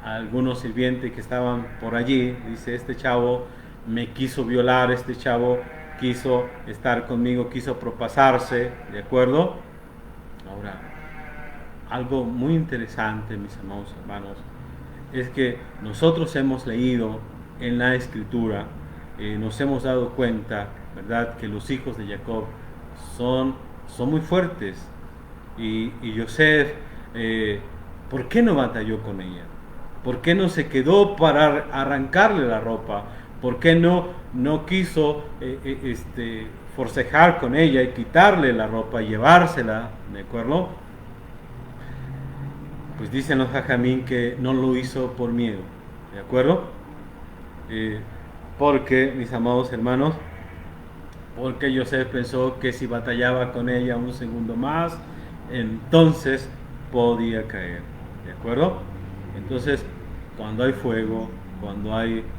a algunos sirvientes que estaban por allí. Dice: este chavo me quiso violar, este chavo quiso estar conmigo, quiso propasarse, ¿de acuerdo? Ahora, algo muy interesante, mis amados hermanos, es que nosotros hemos leído en la escritura, nos hemos dado cuenta, ¿verdad?, que los hijos de Jacob son muy fuertes, y Yosef, ¿por qué no batalló con ella? ¿Por qué no se quedó para arrancarle la ropa? ¿Por qué no quiso forcejar con ella y quitarle la ropa y llevársela? ¿De acuerdo? Pues dicen los jajamín que no lo hizo por miedo. ¿De acuerdo? Porque, mis amados hermanos, porque Yosef pensó que si batallaba con ella un segundo más, entonces podía caer. ¿De acuerdo? Entonces, cuando hay fuego,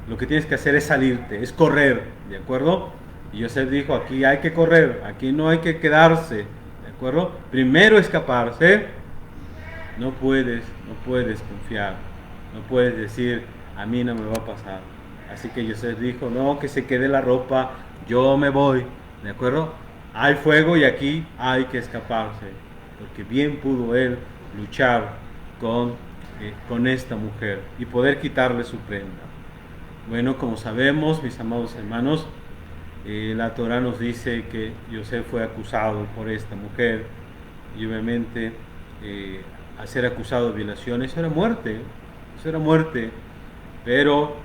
lo que tienes que hacer es salirte, es correr. ¿De acuerdo? Y Yosef dijo, aquí hay que correr, aquí no hay que quedarse. ¿De acuerdo? Primero escaparse. No puedes confiar, no puedes decir, a mí no me va a pasar. Así que Yosef dijo, no, que se quede la ropa, yo me voy, ¿de acuerdo? Hay fuego y aquí hay que escaparse, porque bien pudo él luchar con esta mujer y poder quitarle su prenda. Bueno, como sabemos, mis amados hermanos, la Torah nos dice que Yosef fue acusado por esta mujer y obviamente al ser acusado de violación, eso era muerte, pero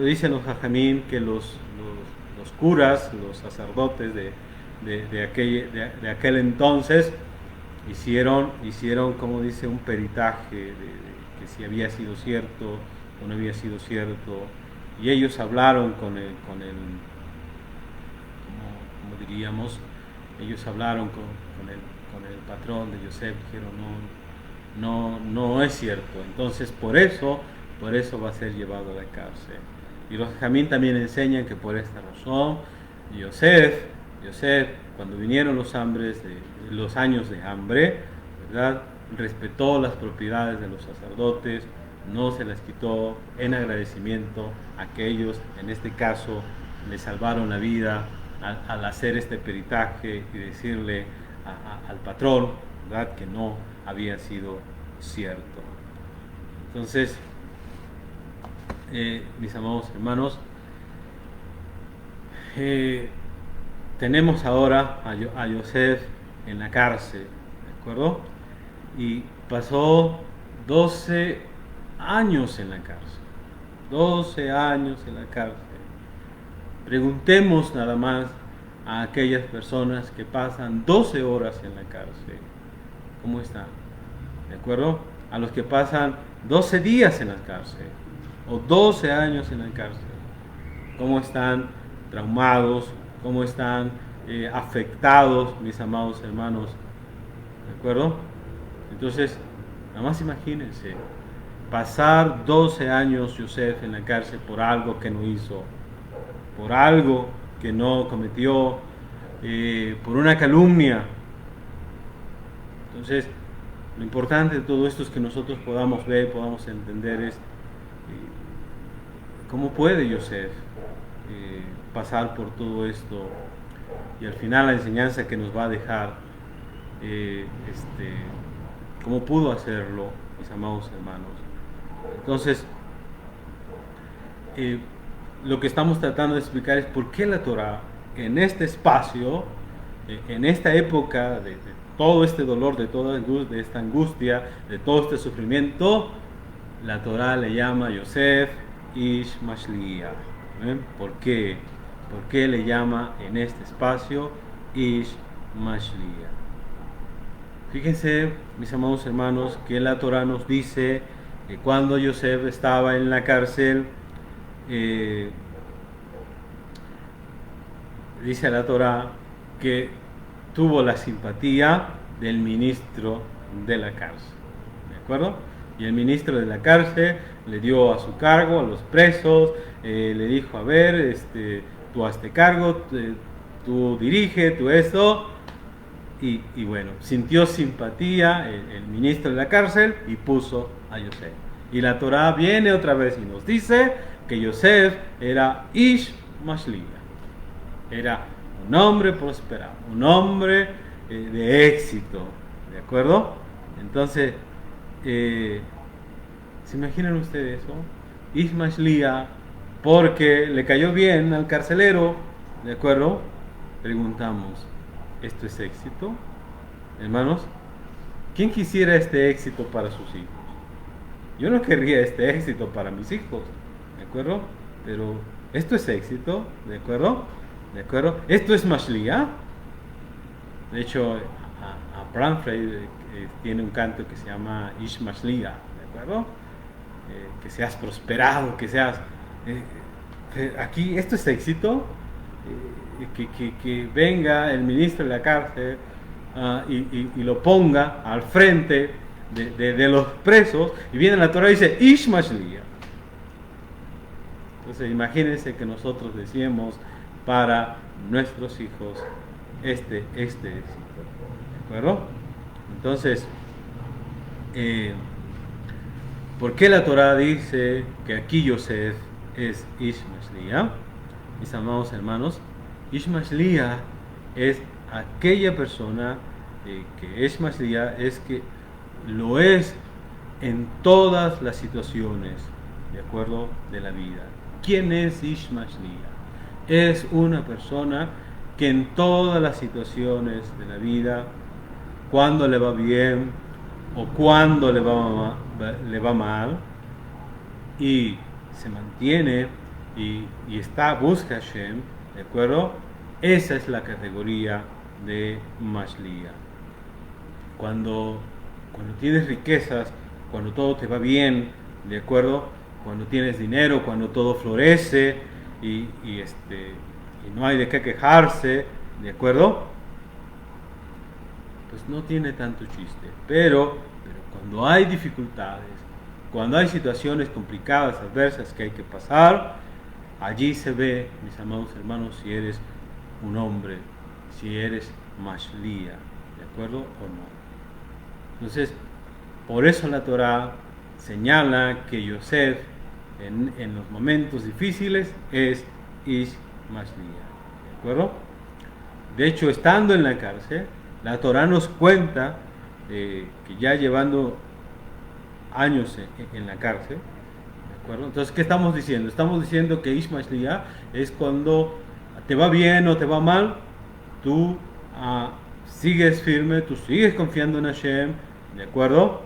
dicen los jajamín que los curas, los sacerdotes de aquel entonces hicieron, como dice, un peritaje de que si había sido cierto o no había sido cierto, y ellos hablaron con el como diríamos, ellos hablaron con el patrón de Yosef, dijeron no es cierto, entonces por eso va a ser llevado a la cárcel. Y los jamín también enseñan que por esta razón Yosef, cuando vinieron los años de hambre, ¿verdad?, respetó las propiedades de los sacerdotes, no se las quitó, en agradecimiento a que ellos, en este caso, le salvaron la vida al hacer este peritaje y decirle al patrón, ¿verdad?, que no había sido cierto. Entonces, mis amados hermanos, tenemos ahora a Yosef en la cárcel, ¿de acuerdo? Y pasó 12 años en la cárcel. 12 años en la cárcel. Preguntemos nada más a aquellas personas que pasan 12 horas en la cárcel, ¿cómo están? ¿De acuerdo? A los que pasan 12 días en la cárcel o 12 años en la cárcel, ¿cómo están traumados? ¿Cómo están afectados, mis amados hermanos? ¿De acuerdo? Entonces, nada más imagínense, pasar 12 años Yosef en la cárcel por algo que no hizo, por algo que no cometió, por una calumnia. Entonces, lo importante de todo esto es que nosotros podamos ver, podamos entender es cómo puede Yosef pasar por todo esto, y al final la enseñanza que nos va a dejar, cómo pudo hacerlo, mis amados hermanos. Entonces, lo que estamos tratando de explicar es por qué la Torah, en este espacio, en esta época de todo este dolor, de esta angustia, de todo este sufrimiento, la Torah le llama a Yosef Ish Mashliach. ¿Por qué? ¿Por qué le llama en este espacio Ish Mashliach? Fíjense, mis amados hermanos, que la Torah nos dice que cuando Yosef estaba en la cárcel, dice la Torah que tuvo la simpatía del ministro de la cárcel, ¿de acuerdo? Y el ministro de la cárcel le dio a su cargo a los presos, le dijo, a ver, tú hazte cargo, tú dirige, tú esto, y bueno, sintió simpatía el ministro de la cárcel y puso a Yosef. Y la Torah viene otra vez y nos dice que Yosef era Ish Mashliach, era un hombre prosperado, un hombre de éxito, ¿de acuerdo? Entonces, ¿se imaginan ustedes eso? Ish Mashliach, porque le cayó bien al carcelero, ¿de acuerdo? Preguntamos, ¿esto es éxito? Hermanos, ¿quién quisiera este éxito para sus hijos? yo no querría este éxito para mis hijos, ¿de acuerdo? Pero esto es éxito, ¿de acuerdo? ¿De acuerdo? Esto es Mashliach. De hecho, Abraham Frey tiene un canto que se llama Ish Mashliach, ¿de acuerdo? Que seas prosperado, que seas... aquí, esto es éxito. Que venga el ministro de la cárcel y lo ponga al frente de los presos, y viene la Torah y dice Ish Mashliach. Entonces imagínense que nosotros decíamos para nuestros hijos este éxito, ¿de acuerdo? Entonces, ¿por qué la Torah dice que aquí Yosef es Ish Mashliach? Mis amados hermanos, Ish Mashliach es aquella persona que Ish Mashliach es que lo es en todas las situaciones, ¿de acuerdo? De la vida. ¿Quién es Ish Mashliach? Es una persona que en todas las situaciones de la vida, cuando le va bien o cuando le va mal, y se mantiene y busca a Hashem, ¿de acuerdo? Esa es la categoría de Mashliach. Cuando tienes riquezas, cuando todo te va bien, ¿de acuerdo? Cuando tienes dinero, cuando todo florece y no hay de qué quejarse, ¿de acuerdo? Pues no tiene tanto chiste. Pero cuando hay dificultades, cuando hay situaciones complicadas, adversas que hay que pasar, allí se ve, mis amados hermanos, si eres un hombre, si eres Mashliach, ¿de acuerdo o no? Entonces, por eso la Torah señala que Yosef en los momentos difíciles es Ish Mashliach, ¿de acuerdo? De hecho, estando en la cárcel, la Torah nos cuenta que ya llevando años en la cárcel, ¿de acuerdo? Entonces, ¿qué estamos diciendo? Estamos diciendo que Ish Mashliach es cuando te va bien o te va mal, tú sigues firme, tú sigues confiando en Hashem, ¿de acuerdo?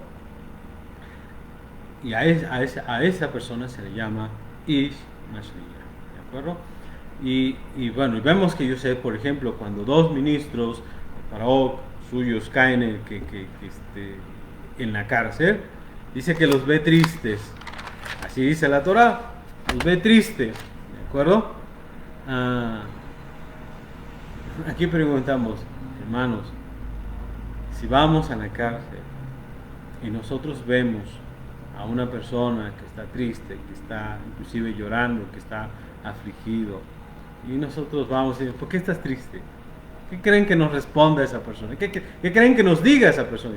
Y a esa persona se le llama Ish Mashliach, ¿de acuerdo? Y bueno, vemos que Yosef, por ejemplo, cuando dos ministros de Faraón suyos caen en la cárcel, dice que los ve tristes. Así dice la Torah, los ve tristes, ¿de acuerdo? Aquí preguntamos, hermanos, si vamos a la cárcel y nosotros vemos a una persona que está triste, que está inclusive llorando, que está afligido, y nosotros vamos y decimos, ¿por qué estás triste? ¿Qué creen que nos responda esa persona? ¿Qué creen que nos diga esa persona?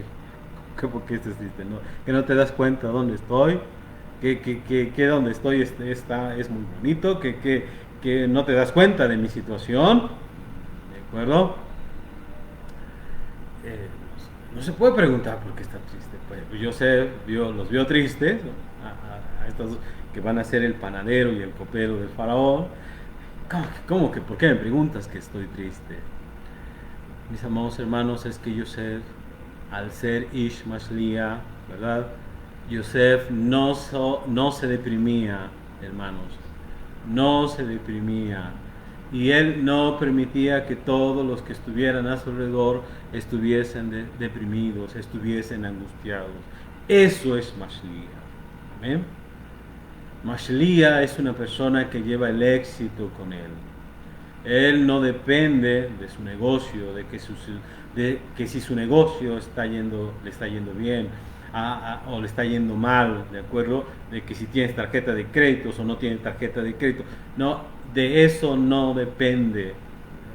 ¿Por qué estás triste? ¿No? ¿Que no te das cuenta dónde estoy? ¿Que donde estoy es muy bonito? ¿Que no te das cuenta de mi situación? ¿De acuerdo? No se puede preguntar por qué está triste. Pues Yosef los vio tristes, ¿no? A estos que van a ser el panadero y el copero del faraón. ¿Cómo que por qué me preguntas que estoy triste? Mis amados hermanos, es que Yosef, al ser Ish Mashliach, ¿verdad? Yosef no se deprimía, hermanos, no se deprimía, y él no permitía que todos los que estuvieran a su alrededor estuviesen deprimidos, estuviesen angustiados. Eso es Mashliach. ¿Amén? Mashliach es una persona que lleva el éxito con él. Él no depende de su negocio, de que si su negocio le está yendo bien o le está yendo mal, ¿de acuerdo? De que si tienes tarjeta de créditos o no tienes tarjeta de crédito. No, de eso no depende, ¿de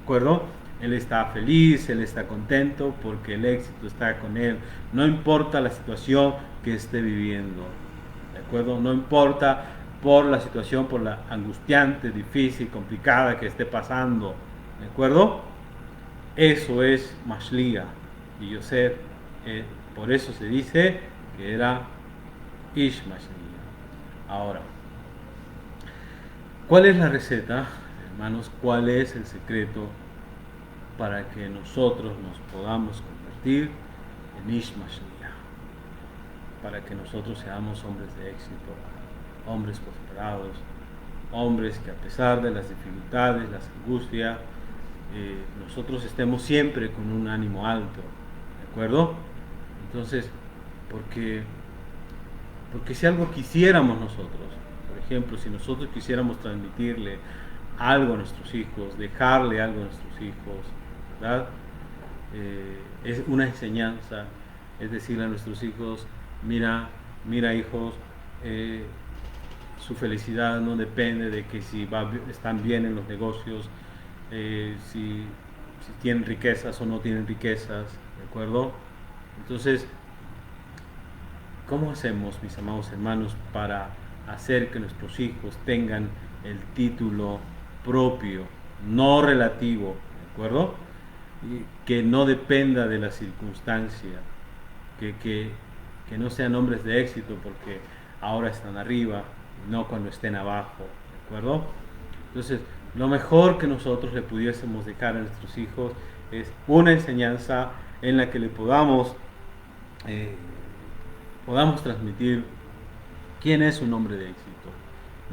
acuerdo? Él está feliz, él está contento porque el éxito está con él. No importa la situación que esté viviendo, ¿de acuerdo? No importa por la situación, por la angustiante, difícil, complicada que esté pasando, ¿de acuerdo? Eso es Mashliach. Y Yosef, por eso se dice que era Ish Mashliach. Ahora, ¿cuál es la receta, hermanos? ¿Cuál es el secreto para que nosotros nos podamos convertir en Ish Mashliach? para que nosotros seamos hombres de éxito, hombres prosperados, hombres que a pesar de las dificultades, las angustias, nosotros estemos siempre con un ánimo alto, ¿de acuerdo? Entonces, porque si algo quisiéramos nosotros, por ejemplo, si nosotros quisiéramos transmitirle algo a nuestros hijos, dejarle algo a nuestros hijos, ¿verdad? Es una enseñanza, es decirle a nuestros hijos, mira hijos, su felicidad no depende de que si están bien en los negocios, si tienen riquezas o no tienen riquezas, ¿de acuerdo? Entonces, ¿cómo hacemos, mis amados hermanos, para hacer que nuestros hijos tengan el título propio, no relativo, ¿de acuerdo? Y que no dependa de la circunstancia, que no sean hombres de éxito porque ahora están arriba, no cuando estén abajo, ¿de acuerdo? Entonces, lo mejor que nosotros le pudiésemos dejar a nuestros hijos es una enseñanza en la que le podamos transmitir quién es un hombre de éxito,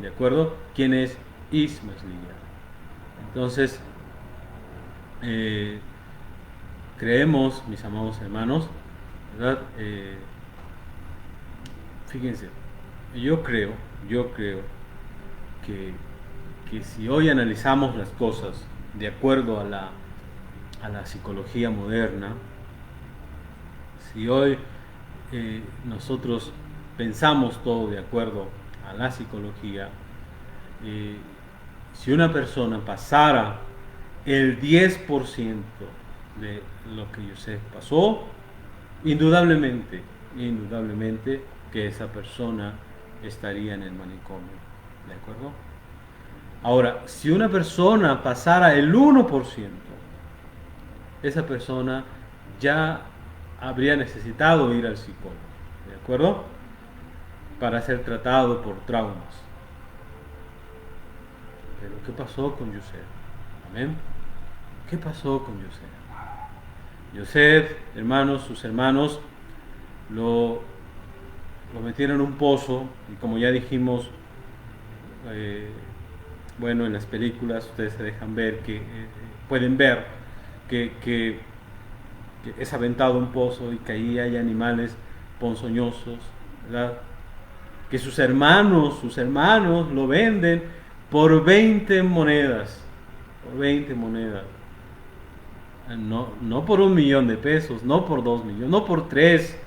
¿de acuerdo? ¿Quién es Ismael Lilla? Entonces, creemos, mis amados hermanos, ¿verdad? Fíjense, yo creo que si hoy analizamos las cosas de acuerdo a la psicología moderna, si hoy nosotros pensamos todo de acuerdo a la psicología, si una persona pasara el 10% de lo que Yosef pasó, indudablemente que esa persona estaría en el manicomio, ¿de acuerdo? Ahora, si una persona pasara el 1%, esa persona ya habría necesitado ir al psicólogo, ¿de acuerdo? Para ser tratado por traumas. Pero ¿qué pasó con Yosef? ¿Amén? ¿Qué pasó con Yosef? Yosef, hermanos, sus hermanos lo metieron en un pozo, y como ya dijimos, bueno, en las películas ustedes se dejan ver pueden ver que es aventado un pozo y que ahí hay animales ponzoñosos, ¿verdad? Que sus hermanos lo venden por 20 monedas, no por 1 millón de pesos, no por 2 millones, no por 3.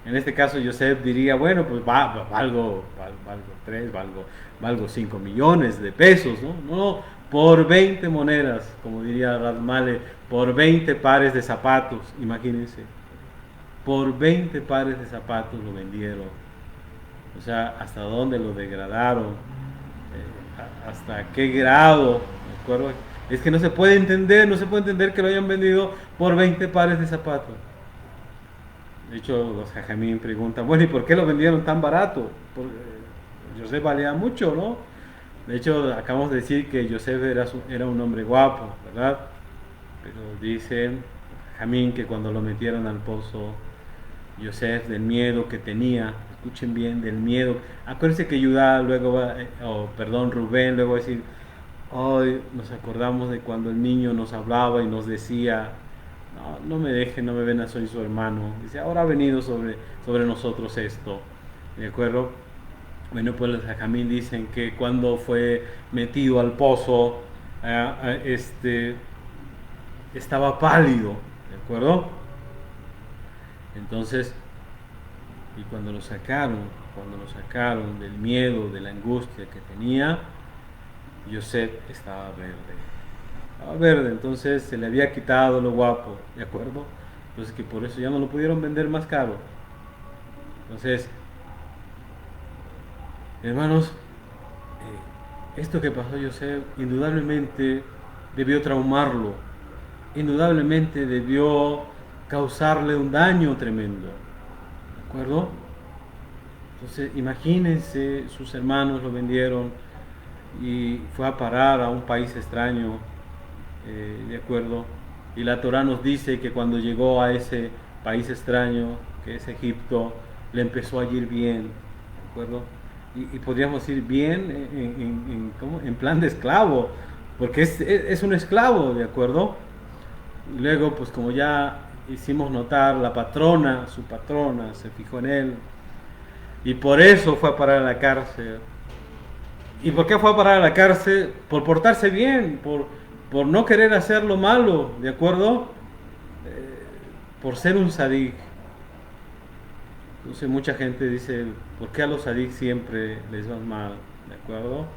En este caso Yosef diría, bueno, pues valgo 3, valgo 5 millones de pesos, ¿no? No, por 20 monedas, como diría Radmale, por 20 pares de zapatos, imagínense. Por 20 pares de zapatos lo vendieron. O sea, hasta dónde lo degradaron, hasta qué grado, ¿de acuerdo? Es que no se puede entender que lo hayan vendido por 20 pares de zapatos. De hecho, los jajamín preguntan, bueno, ¿y por qué lo vendieron tan barato? Yosef valía mucho, ¿no? De hecho, acabamos de decir que Yosef era un hombre guapo, ¿verdad? Pero dicen jajamín que cuando lo metieron al pozo, Yosef, del miedo que tenía, escuchen bien, del miedo. Acuérdense que Judá luego Rubén luego va a decir, hoy nos acordamos de cuando el niño nos hablaba y nos decía, no me dejen, no me ven, soy su hermano. Dice, ahora ha venido sobre nosotros esto, ¿de acuerdo? Bueno, pues los jajamín dicen que cuando fue metido al pozo, estaba pálido, ¿de acuerdo? Entonces, y cuando lo sacaron del miedo, de la angustia que tenía, Yosef estaba verde, entonces se le había quitado lo guapo, ¿de acuerdo? Entonces que por eso ya no lo pudieron vender más caro. Entonces, hermanos, esto que pasó a Yosef indudablemente debió traumarlo, indudablemente debió causarle un daño tremendo, ¿de acuerdo? Entonces imagínense, sus hermanos lo vendieron y fue a parar a un país extraño, ¿de acuerdo? Y la Torá nos dice que cuando llegó a ese país extraño, que es Egipto, le empezó a ir bien, ¿de acuerdo? Y podríamos decir bien ¿cómo? En plan de esclavo, porque es un esclavo, ¿de acuerdo? Y luego, pues como ya hicimos notar, la patrona, su patrona, se fijó en él, y por eso fue a parar a la cárcel. ¿Y por qué fue a parar a la cárcel? Por portarse bien, por no querer hacer lo malo, ¿de acuerdo? Por ser un sadik. Entonces mucha gente dice, ¿por qué a los sadik siempre les va mal? ¿De acuerdo?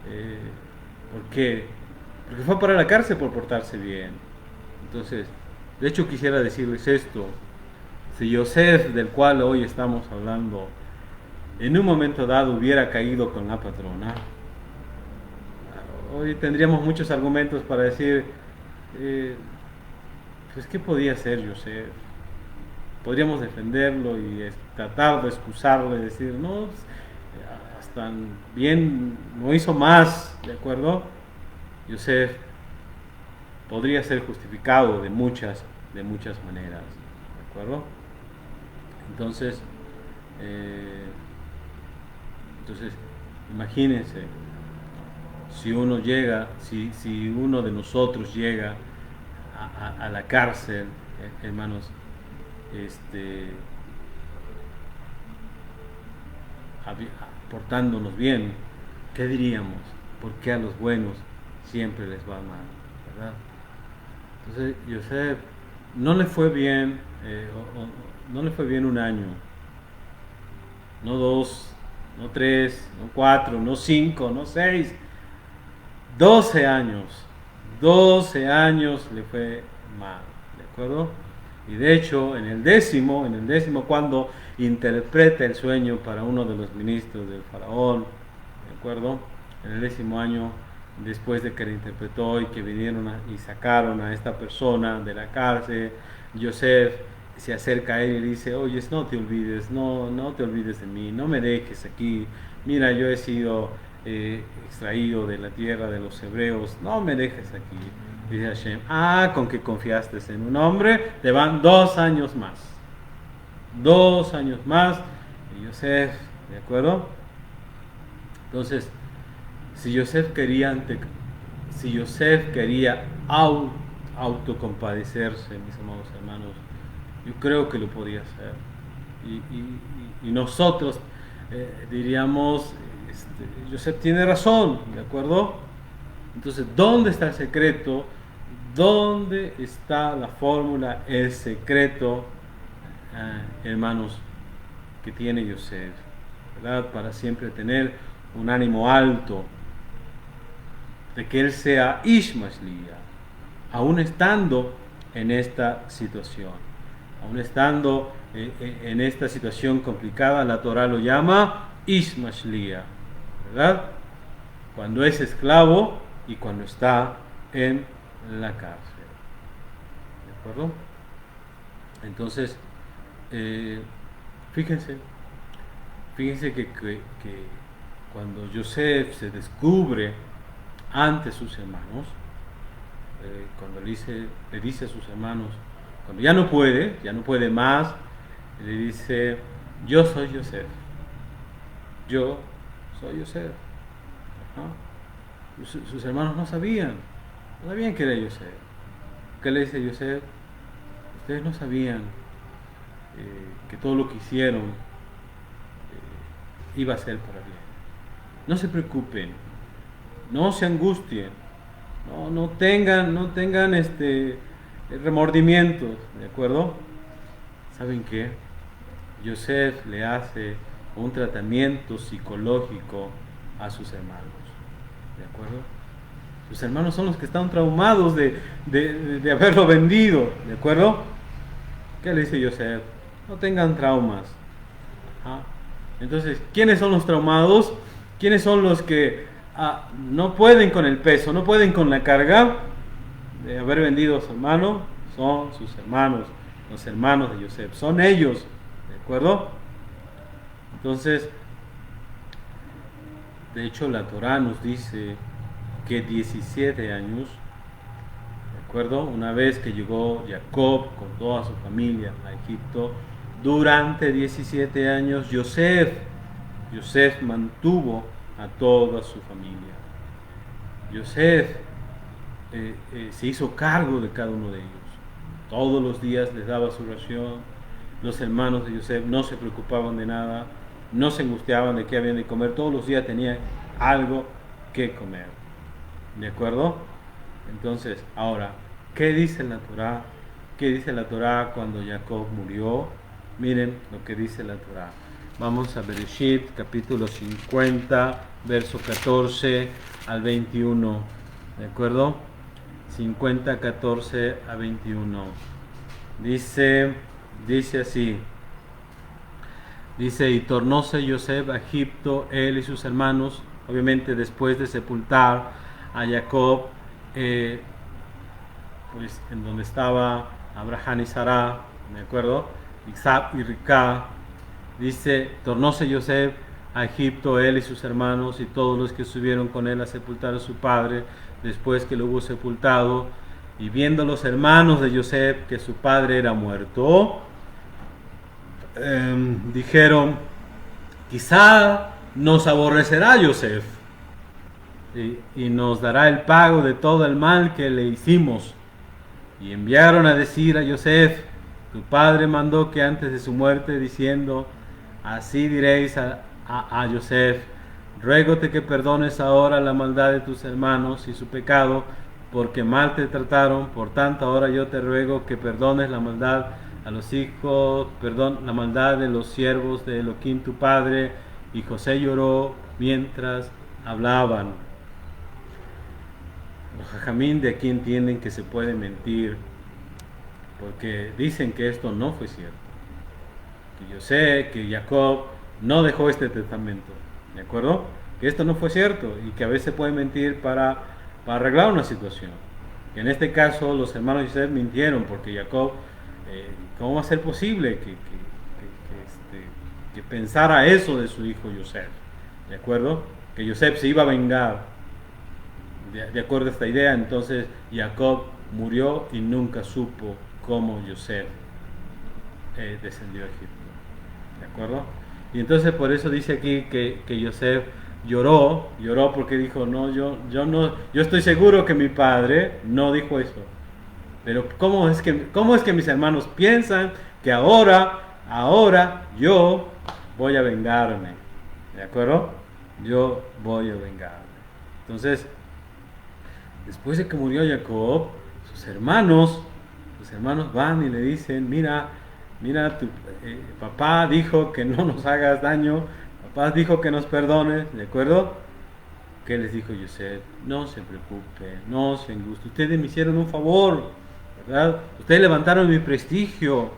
Eh, ¿Por qué? Porque fue a parar a la cárcel por portarse bien. Entonces, de hecho quisiera decirles esto. Si Yosef, del cual hoy estamos hablando, en un momento dado hubiera caído con la patrona, hoy tendríamos muchos argumentos para decir, pues ¿qué podía hacer Yosef? Podríamos defenderlo y tratar de excusarlo y decir, no, hasta bien no hizo más, ¿de acuerdo? Yosef podría ser justificado de muchas maneras, ¿de acuerdo? Entonces, imagínense, si uno llega, si uno de nosotros llega a la cárcel, hermanos, portándonos bien, ¿qué diríamos? ¿Por qué a los buenos siempre les va mal? ¿Verdad? Entonces, Yosef no le fue bien, no le fue bien un año, no 2, no 3, no 4, no 5, no 6, 12 años. 12 años le fue mal, ¿de acuerdo? Y de hecho, en el décimo, cuando interpreta el sueño para uno de los ministros del faraón, ¿de acuerdo? En el 10º año, después de que le interpretó y que vinieron y sacaron a esta persona de la cárcel, Yosef se acerca a él y le dice, oye, no te olvides, no te olvides de mí, no me dejes aquí, mira, yo he sido extraído de la tierra de los hebreos, no me dejes aquí. Dice Hashem, con que confiaste en un hombre, te van 2 años más. 2 años más. Y Yosef, ¿de acuerdo? Entonces, si Yosef quería autocompadecerse, mis amados hermanos, yo creo que lo podía hacer. Y nosotros diríamos, Yosef tiene razón, ¿de acuerdo? Entonces, ¿dónde está el secreto? ¿Dónde está la fórmula, el secreto, hermanos, que tiene Yosef, ¿verdad? Para siempre tener un ánimo alto, de que él sea Ish Mashliach, aún estando en esta situación, aún estando en esta situación complicada. La Torah lo llama Ish Mashliach, ¿verdad? Cuando es esclavo y cuando está en la cárcel, ¿de acuerdo? Entonces, fíjense que cuando Yosef se descubre ante sus hermanos, cuando le dice a sus hermanos, cuando ya no puede más, le dice, yo soy Yosef, yo soy Yosef. ¿No? Sus hermanos no sabían que era Yosef. ¿Qué le dice Yosef? Ustedes no sabían que todo lo que hicieron iba a ser para bien. No se preocupen, no se angustien, no tengan remordimientos, ¿de acuerdo? ¿Saben qué? Yosef le hace un tratamiento psicológico a sus hermanos, ¿de acuerdo? Sus hermanos son los que están traumados de haberlo vendido, ¿de acuerdo? ¿Qué le dice Yosef? No tengan traumas. Entonces, ¿quiénes son los traumados? ¿Quiénes son los que no pueden con el peso, no pueden con la carga de haber vendido a su hermano? Son sus hermanos, los hermanos de Yosef, son ellos, ¿de acuerdo? Entonces, de hecho la Torah nos dice que 17 años, ¿de acuerdo? Una vez que llegó Jacob con toda su familia a Egipto, durante 17 años Yosef mantuvo a toda su familia. Yosef se hizo cargo de cada uno de ellos. Todos los días les daba su ración. Los hermanos de Yosef no se preocupaban de nada, no se angustiaban de qué habían de comer. Todos los días tenían algo que comer. ¿De acuerdo? Entonces, ahora, ¿qué dice la Torá? ¿Qué dice la Torá cuando Jacob murió? Miren lo que dice la Torá. Vamos a Bereshit, capítulo 50, verso 14 al 21. ¿De acuerdo? 50, 14 a 21. Dice así. Dice, y tornóse Yosef a Egipto, él y sus hermanos, obviamente después de sepultar a Jacob, pues en donde estaba Abraham y Sará, ¿de acuerdo? Isaac y Ricá. Dice, tornóse Yosef a Egipto, él y sus hermanos, y todos los que subieron con él a sepultar a su padre, después que lo hubo sepultado, y viendo los hermanos de Yosef que su padre era muerto, dijeron, quizá nos aborrecerá Yosef y nos dará el pago de todo el mal que le hicimos. Y enviaron a decir a Yosef, tu padre mandó que antes de su muerte, diciendo, así diréis a Yosef, ruégote que perdones ahora la maldad de tus hermanos y su pecado, porque mal te trataron. Por tanto, ahora yo te ruego que perdones la maldad a los hijos, la maldad de los siervos de Elohim tu padre. Y José lloró mientras hablaban. Los jajamín de aquí entienden que se puede mentir, porque dicen que esto no fue cierto, que yo sé que Jacob no dejó este testamento, ¿de acuerdo? Que esto no fue cierto y que a veces puede mentir para arreglar una situación. Y en este caso los hermanos de Yosef mintieron, porque Jacob, ¿cómo va a ser posible que pensara eso de su hijo Yosef? ¿De acuerdo? Que Yosef se iba a vengar. De acuerdo a esta idea, entonces Jacob murió y nunca supo cómo Yosef descendió a Egipto. ¿De acuerdo? Y entonces por eso dice aquí que Yosef lloró porque dijo, no, yo estoy seguro que mi padre no dijo eso. Pero ¿cómo es que mis hermanos piensan que ahora yo voy a vengarme? ¿De acuerdo? Yo voy a vengarme. Entonces, después de que murió Jacob, sus hermanos van y le dicen, mira, tu papá dijo que no nos hagas daño, papá dijo que nos perdones, ¿de acuerdo? ¿Qué les dijo Yosef? No se preocupe, no se angustie, ustedes me hicieron un favor, ¿verdad? Ustedes levantaron mi prestigio.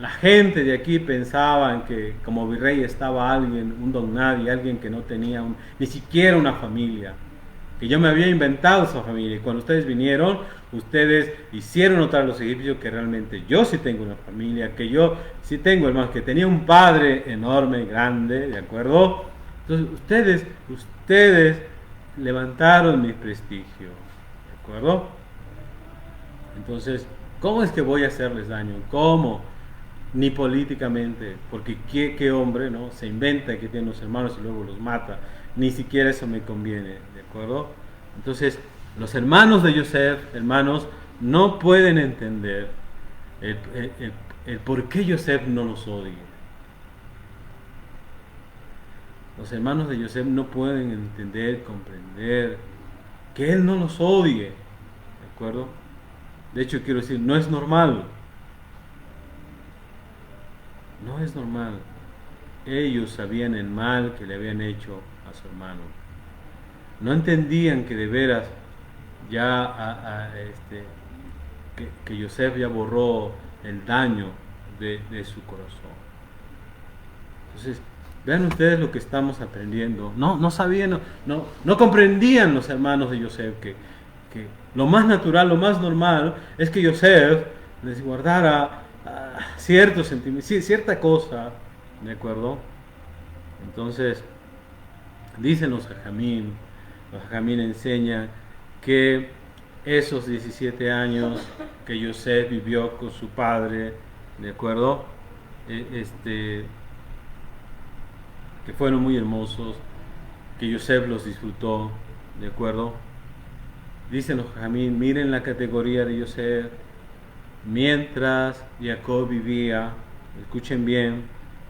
La gente de aquí pensaba que como virrey estaba alguien, un don nadie, alguien que no tenía ni siquiera una familia, que yo me había inventado esa familia. Y cuando ustedes vinieron, ustedes hicieron notar a los egipcios que realmente yo sí tengo una familia, que yo sí tengo hermanos, que tenía un padre enorme, grande, ¿de acuerdo? Entonces ustedes levantaron mi prestigio, ¿de acuerdo? Entonces, ¿cómo es que voy a hacerles daño? ¿Cómo? Ni políticamente, porque qué hombre, ¿no?, se inventa que tiene unos hermanos y luego los mata. Ni siquiera eso me conviene, ¿de acuerdo? Entonces, los hermanos de Yosef, hermanos, no pueden entender el por qué Yosef no los odia. Los hermanos de Yosef no pueden entender, comprender que él no los odie, ¿de acuerdo? De hecho, quiero decir, no es normal. No es normal. Ellos sabían el mal que le habían hecho a su hermano. No entendían que de veras ya que Yosef ya borró el daño de su corazón. Entonces, vean ustedes lo que estamos aprendiendo. No sabían, no comprendían los hermanos de Yosef que lo más natural, lo más normal es que Yosef les guardara ciertos sentimientos, cierta cosa, ¿de acuerdo? Entonces, dicen los jajamín enseñan que esos 17 años que Yosef vivió con su padre, ¿de acuerdo? Este, que fueron muy hermosos, que Yosef los disfrutó, ¿de acuerdo? Dicen los Jamín, miren la categoría de Yosef, mientras Jacob vivía, escuchen bien,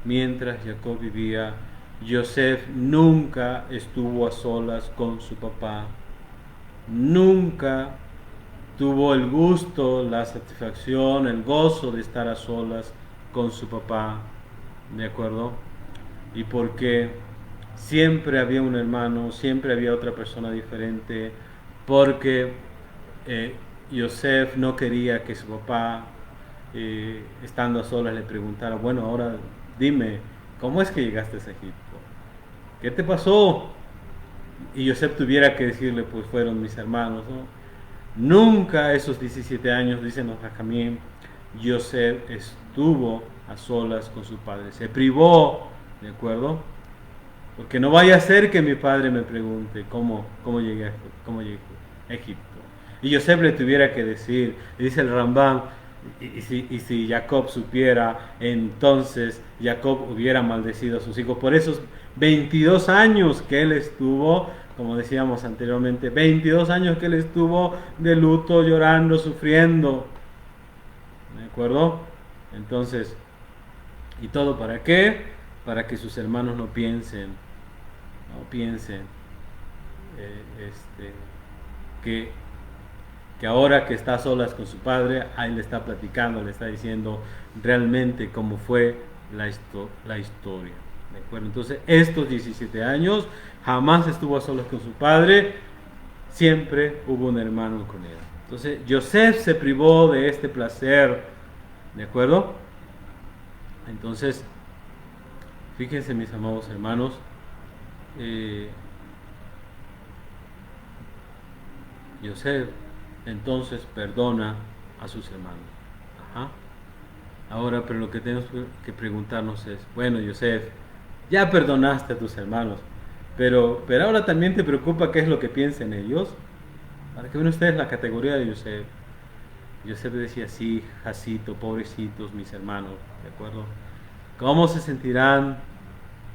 mientras Jacob vivía, Yosef nunca estuvo a solas con su papá, nunca tuvo el gusto, la satisfacción, el gozo de estar a solas con su papá, ¿de acuerdo? Y porque siempre había un hermano, siempre había otra persona diferente, porque Yosef no quería que su papá, estando a solas, le preguntara, bueno, ahora dime, ¿cómo es que llegaste a Egipto? ¿Qué te pasó? Y Yosef tuviera que decirle, pues fueron mis hermanos, ¿no? Nunca esos 17 años, dicen los Jajamim, Yosef estuvo a solas con su padre, se privó, ¿de acuerdo? Porque no vaya a ser que mi padre me pregunte cómo llegué a Egipto. Y Yosef le tuviera que decir, dice el Rambam, y si Jacob supiera, entonces Jacob hubiera maldecido a sus hijos. Por esos 22 años que él estuvo, como decíamos anteriormente, 22 años que él estuvo de luto, llorando, sufriendo. ¿De acuerdo? Entonces, ¿y todo para qué? Para que sus hermanos no piensen que, que ahora que está a solas con su padre, ahí le está platicando, le está diciendo realmente cómo fue la historia. ¿De acuerdo? Entonces, estos 17 años jamás estuvo a solas con su padre, siempre hubo un hermano con él. Entonces, Yosef se privó de este placer, ¿de acuerdo? Entonces, fíjense, mis amados hermanos, Yosef entonces perdona a sus hermanos. Ajá. Ahora, pero lo que tenemos que preguntarnos es, bueno, Yosef, ya perdonaste a tus hermanos, pero ahora también te preocupa qué es lo que piensen ellos. Para que vean ustedes la categoría de Yosef. Yosef decía, sí, Jacito, pobrecitos mis hermanos, ¿de acuerdo? ¿Cómo se sentirán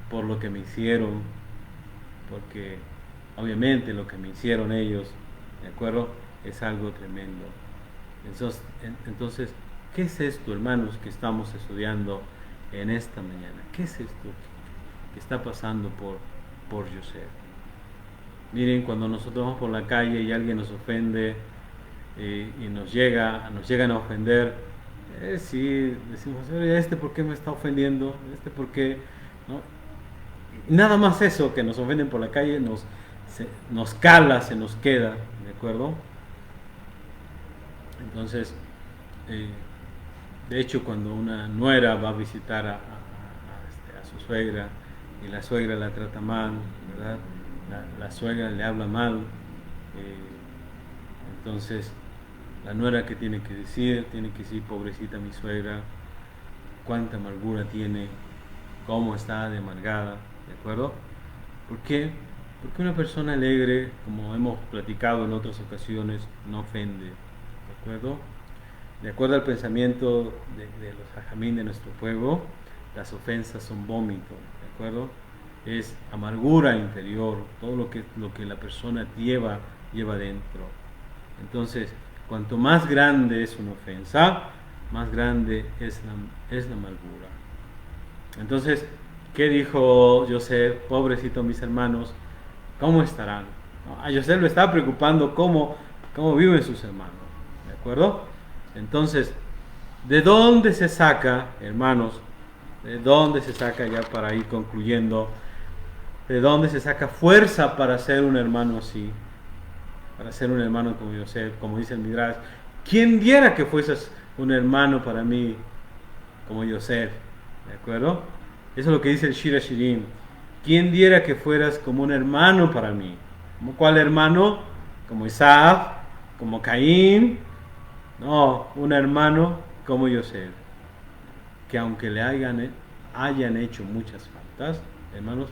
por lo que me hicieron? Porque obviamente lo que me hicieron ellos, ¿de acuerdo? Es algo tremendo. Entonces, ¿qué es esto, hermanos, que estamos estudiando en esta mañana? ¿Qué es esto que está pasando por Yosef? Miren, cuando nosotros vamos por la calle y alguien nos ofende y nos llegan a ofender, sí, decimos, ¿por qué me está ofendiendo? ¿Por qué? ¿No? Y nada más eso, que nos ofenden por la calle, nos cala, se nos queda, ¿de acuerdo? Entonces, de hecho, cuando una nuera va a visitar a su suegra y la suegra la trata mal, ¿verdad? La suegra le habla mal, entonces la nuera que tiene que decir, pobrecita mi suegra, cuánta amargura tiene, cómo está de amargada, ¿de acuerdo? ¿Por qué? Porque una persona alegre, como hemos platicado en otras ocasiones, no ofende, ¿de acuerdo? De acuerdo al pensamiento de los jajamín de nuestro pueblo, las ofensas son vómito, ¿de acuerdo? Es amargura interior, todo lo que la persona lleva dentro. Entonces, cuanto más grande es una ofensa, más grande es la amargura. Entonces, ¿qué dijo Yosef? Pobrecito mis hermanos, ¿cómo estarán? A Yosef le estaba preocupando cómo viven sus hermanos, ¿de acuerdo? Entonces, ¿de dónde se saca, hermanos? ¿De dónde se saca, ya para ir concluyendo, de dónde se saca fuerza para ser un hermano así? Para ser un hermano como Yosef, como dice el Midrash. ¿Quién diera que fueses un hermano para mí como Yosef? ¿De acuerdo? Eso es lo que dice el Shira Shirim. ¿Quién diera que fueras como un hermano para mí? ¿Como cuál hermano? ¿Como Isaac? ¿Como Caín? No, un hermano como Yosef. Que aunque le hayan hecho muchas faltas, hermanos,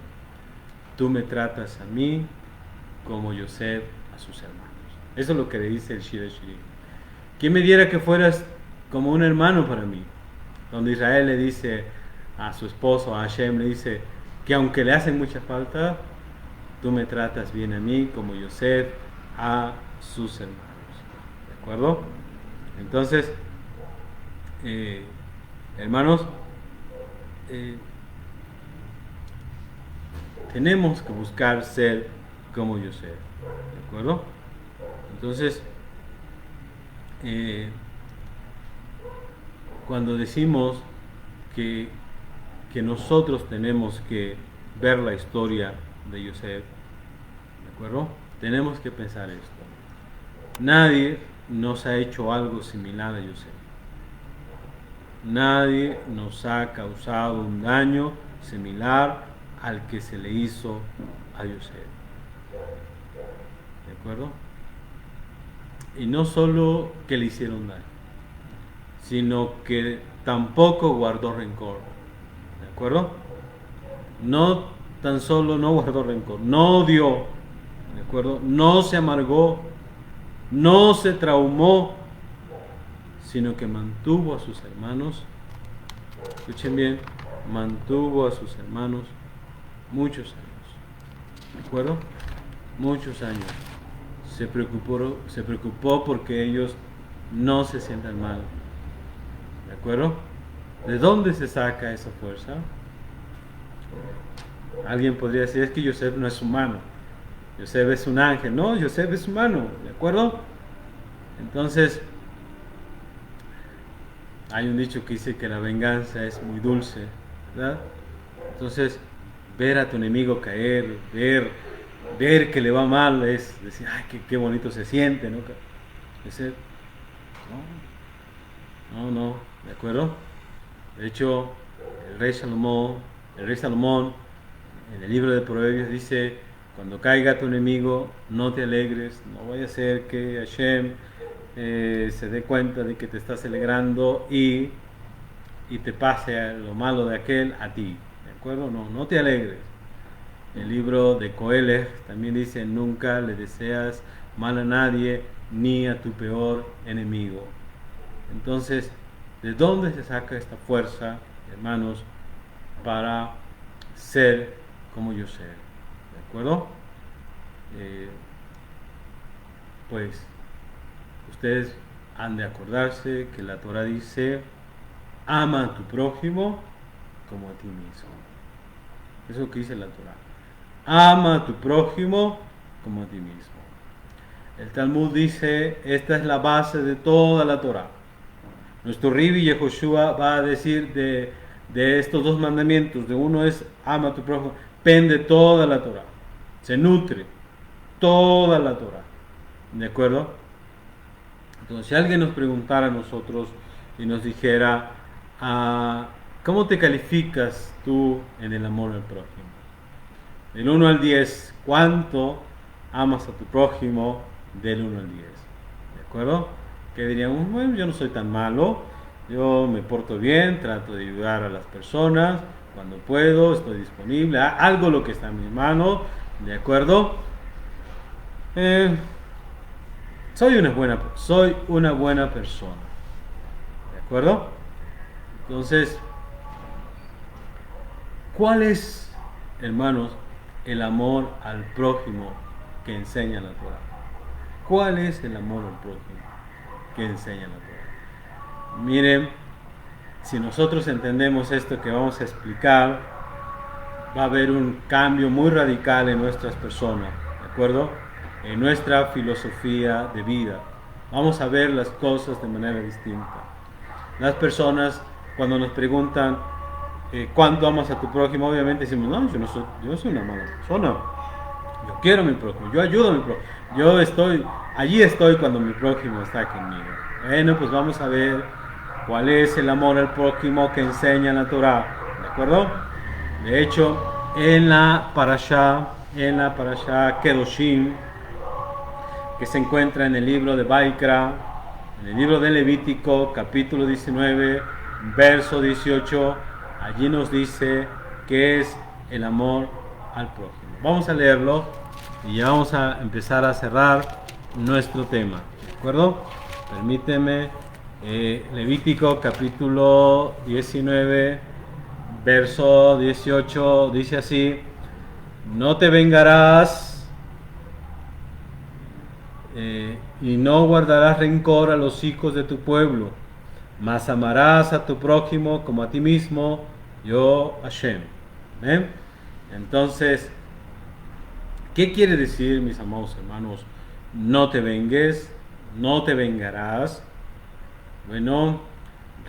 tú me tratas a mí como Yosef a sus hermanos. Eso es lo que le dice el Shira Shirim. ¿Quién me diera que fueras como un hermano para mí? donde Israel le dice a su esposo, a Hashem, le dice que aunque le hacen mucha falta, tú me tratas bien a mí, como Yosef a sus hermanos. ¿De acuerdo? Entonces, hermanos, tenemos que buscar ser como Yosef. ¿De acuerdo? Entonces, cuando decimos que nosotros tenemos que ver la historia de Yosef, ¿de acuerdo? Tenemos que pensar esto. Nadie nos ha hecho algo similar a Yosef. Nadie nos ha causado un daño similar al que se le hizo a Yosef. ¿De acuerdo? Y no solo que le hicieron daño, sino que tampoco guardó rencor. ¿De acuerdo? No tan solo no guardó rencor, no odió, ¿de acuerdo? No se amargó, no se traumó, sino que mantuvo a sus hermanos. Escuchen bien, mantuvo a sus hermanos muchos años. ¿De acuerdo? Muchos años. Se preocupó porque ellos no se sientan mal. ¿De acuerdo? ¿De dónde se saca esa fuerza? Alguien podría decir, es que Yosef no es humano. Yosef es un ángel. No, Yosef es humano. ¿De acuerdo? Entonces, hay un dicho que dice que la venganza es muy dulce, ¿verdad? Entonces, ver a tu enemigo caer, ver que le va mal, es decir, ay, qué bonito se siente, ¿no? No, ¿de acuerdo? De hecho, el rey Salomón, en el libro de Proverbios dice, cuando caiga tu enemigo, no te alegres, no vaya a ser que Hashem se dé cuenta de que te estás alegrando y te pase lo malo de aquel a ti, ¿de acuerdo? No te alegres. El libro de Coeleh también dice, nunca le deseas mal a nadie ni a tu peor enemigo. Entonces, ¿de dónde se saca esta fuerza, hermanos, para ser como Yosef? ¿De acuerdo? Pues ustedes han de acordarse que la Torah dice, ama a tu prójimo como a ti mismo. Eso es lo que dice la Torah. Ama a tu prójimo como a ti mismo. El Talmud dice, esta es la base de toda la Torah. Nuestro Ribi Yehoshua va a decir de estos dos mandamientos, de uno es ama a tu prójimo, pende toda la Torah, se nutre toda la Torah. ¿De acuerdo? Entonces, si alguien nos preguntara a nosotros y nos dijera, ¿cómo te calificas tú en el amor al prójimo? Del 1 al 10, ¿cuánto amas a tu prójimo? Del 1 al 10. ¿De acuerdo? Que diríamos, bueno, yo no soy tan malo, yo me porto bien, trato de ayudar a las personas, cuando puedo, estoy disponible, algo lo que está en mi mano, ¿de acuerdo? Soy una buena persona, ¿de acuerdo? Entonces, ¿cuál es, hermanos, el amor al prójimo que enseña la Torah? ¿Cuál es el amor al prójimo que enseña la Torah? Miren, si nosotros entendemos esto que vamos a explicar, va a haber un cambio muy radical en nuestras personas, ¿de acuerdo? En nuestra filosofía de vida. Vamos a ver las cosas de manera distinta. Las personas, cuando nos preguntan ¿cuánto amas a tu prójimo? Obviamente decimos, no, yo no soy una mala persona. Yo quiero a mi prójimo, yo ayudo a mi prójimo. Allí estoy cuando mi prójimo está conmigo. Bueno, pues vamos a ver cuál es el amor al prójimo que enseña la Torah, ¿de acuerdo? De hecho, en la parashá Kedoshim, que se encuentra en el libro de Vaikra, en el libro de Levítico, capítulo 19, verso 18, allí nos dice qué es el amor al prójimo. Vamos a leerlo y ya vamos a empezar a cerrar nuestro tema, ¿de acuerdo? Permíteme Levítico capítulo 19, verso 18, dice así: no te vengarás y no guardarás rencor a los hijos de tu pueblo, mas amarás a tu prójimo como a ti mismo, yo Hashem. ¿Eh? Entonces, ¿qué quiere decir, mis amados hermanos? No te vengues, no te vengarás. Bueno,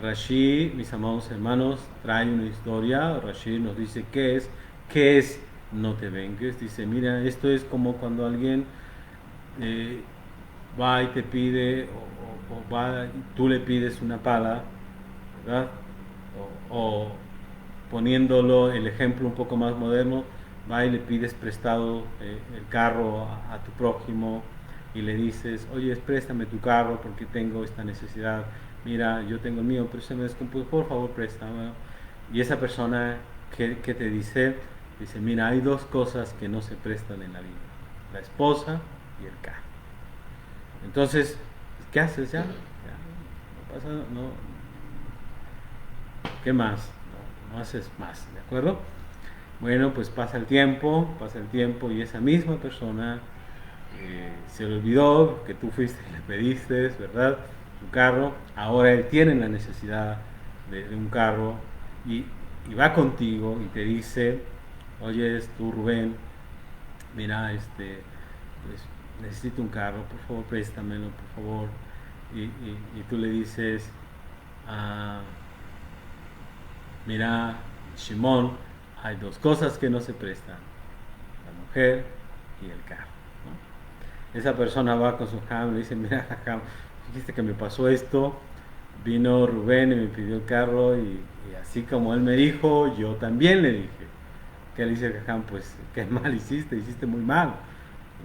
Rashi, mis amados hermanos, trae una historia. Rashi nos dice qué es no te vengues. Dice, mira, esto es como cuando alguien va y te pide, o va y tú le pides una pala, ¿verdad? O poniéndolo el ejemplo un poco más moderno, va y le pides prestado el carro a tu prójimo y le dices, oye, préstame tu carro porque tengo esta necesidad, mira, yo tengo el mío, pero se me descompuso, por favor préstame. Y esa persona que te dice, mira, hay dos cosas que no se prestan en la vida, la esposa y el carro. Entonces, ¿qué haces ya? No pasa, no. ¿Qué más? No haces más, ¿de acuerdo? Bueno, pues pasa el tiempo y esa misma persona se le olvidó que tú fuiste y le pediste, ¿verdad? Tu carro. Ahora él tiene la necesidad de un carro y va contigo y te dice, oye, tú Rubén, mira, pues necesito un carro, por favor préstamelo, por favor. Y tú le dices, mira, Shimon, hay dos cosas que no se prestan, la mujer y el carro, ¿no? Esa persona va con su jam y le dice, mira jam, fíjate que me pasó esto, vino Rubén y me pidió el carro y así como él me dijo, yo también le dije. Que le dice el jam, pues qué mal hiciste muy mal,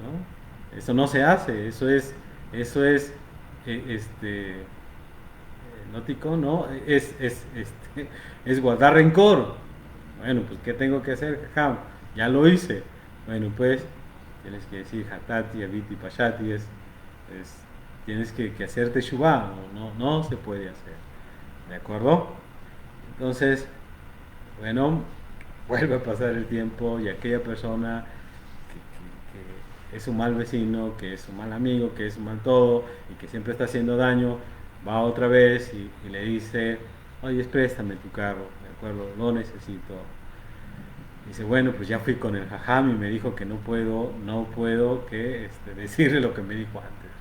¿no? Eso no se hace, eso es nótico, ¿no? Es guardar rencor. Bueno, pues ¿qué tengo que hacer? Ya lo hice. Bueno, pues tienes que decir Hatati, Abiti, Pashati, tienes que hacerte Shubá, no se puede hacer. ¿De acuerdo? Entonces, bueno, vuelve a pasar el tiempo y aquella persona que es un mal vecino, que es un mal amigo, que es un mal todo y que siempre está haciendo daño, va otra vez y le dice, oye, préstame tu carro, ¿de acuerdo? Lo necesito. Dice, bueno, pues ya fui con el jajam y me dijo que no puedo que decirle lo que me dijo antes.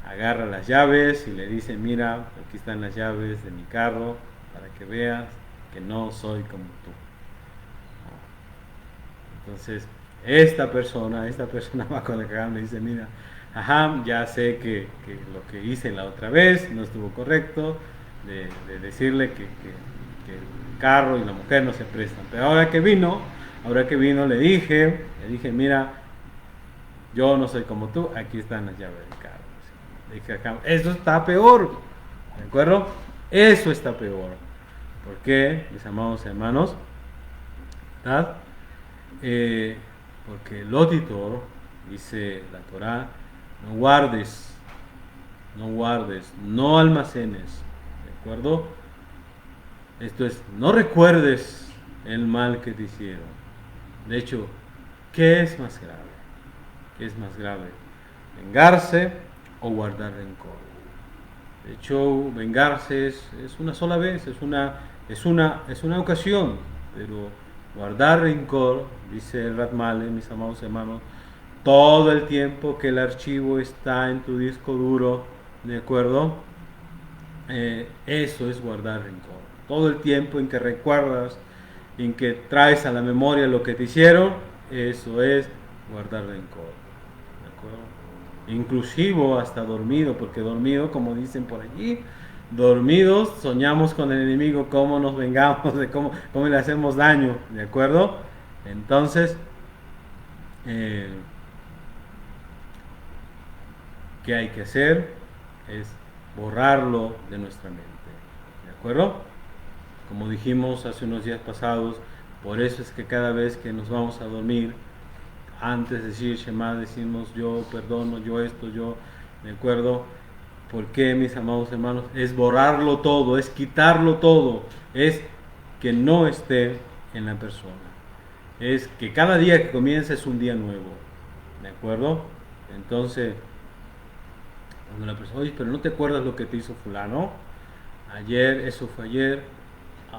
Agarra las llaves y le dice, mira, aquí están las llaves de mi carro para que veas que no soy como tú. Entonces, esta persona va con el jajam y le dice, mira, jajam, ya sé que lo que hice la otra vez no estuvo correcto, de decirle que el carro y la mujer no se prestan. Pero ahora que vino le dije, mira, yo no soy como tú, aquí están las llaves del carro. Le dije acá, eso está peor, ¿de acuerdo? Eso está peor. ¿Por qué, mis amados hermanos? ¿Verdad? Porque el auditor, dice la Torah, no guardes, no almacenes, ¿de acuerdo? Esto es, no recuerdes el mal que te hicieron. De hecho, ¿qué es más grave? ¿Vengarse o guardar rencor? De hecho, vengarse es una sola vez, es una ocasión, pero guardar rencor, dice el Ratmale, mis amados hermanos, todo el tiempo que el archivo está en tu disco duro, ¿de acuerdo? Eso es guardar rencor. Todo el tiempo en que recuerdas, en que traes a la memoria lo que te hicieron, eso es guardar rencor. ¿De acuerdo? Inclusive hasta dormido, porque dormido, como dicen por allí, dormidos soñamos con el enemigo, cómo nos vengamos, de cómo le hacemos daño, ¿de acuerdo? Entonces, ¿qué hay que hacer? Es borrarlo de nuestra mente, ¿de acuerdo? Como dijimos hace unos días pasados, por eso es que cada vez que nos vamos a dormir, antes de decir Shema, decimos yo perdono, yo esto, yo, ¿de acuerdo? ¿Por qué, mis amados hermanos? Es borrarlo todo, es quitarlo todo, es que no esté en la persona. Es que cada día que comienza es un día nuevo. ¿De acuerdo? Entonces, cuando la persona, oye, pero no te acuerdas lo que te hizo fulano. Ayer, eso fue ayer,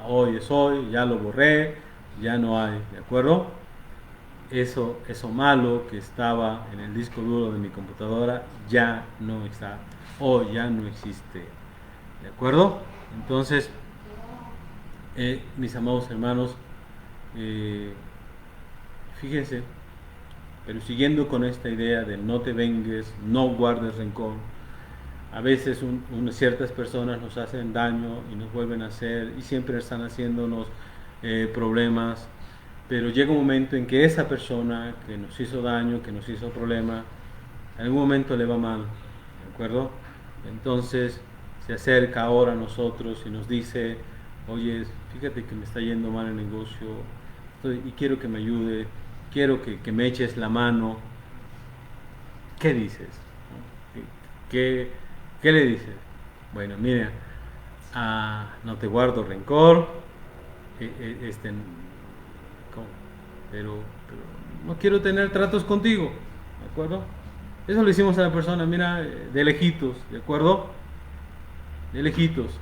hoy es hoy, ya lo borré, ya no hay. ¿De acuerdo? Eso malo que estaba en el disco duro de mi computadora ya no está o ya no existe. ¿De acuerdo? Entonces, mis amados hermanos, fíjense, pero siguiendo con esta idea de no te vengues, no guardes rencor, a veces ciertas personas nos hacen daño y nos vuelven a hacer y siempre están haciéndonos problemas, pero llega un momento en que esa persona que nos hizo daño, que nos hizo problema, en algún momento le va mal, ¿de acuerdo? Entonces se acerca ahora a nosotros y nos dice, oye, fíjate que me está yendo mal el negocio y quiero que me ayude, quiero que me eches la mano. ¿Qué dices? ¿Qué le dices? Bueno, mira, no te guardo rencor, pero no quiero tener tratos contigo, ¿de acuerdo? Eso le hicimos a la persona, mira, de lejitos, ¿de acuerdo? De lejitos.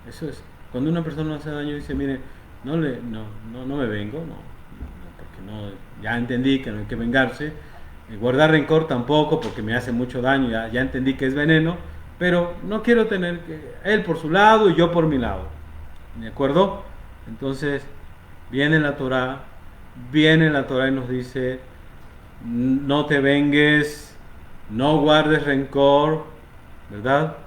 Eso es. Cuando una persona hace daño dice, mire, no me vengo, porque no, ya entendí que no hay que vengarse. Guardar rencor tampoco, porque me hace mucho daño, ya entendí que es veneno, pero no quiero tener él por su lado y yo por mi lado. ¿De acuerdo? Entonces, viene la Torá y nos dice, no te vengues, no guardes rencor, ¿verdad?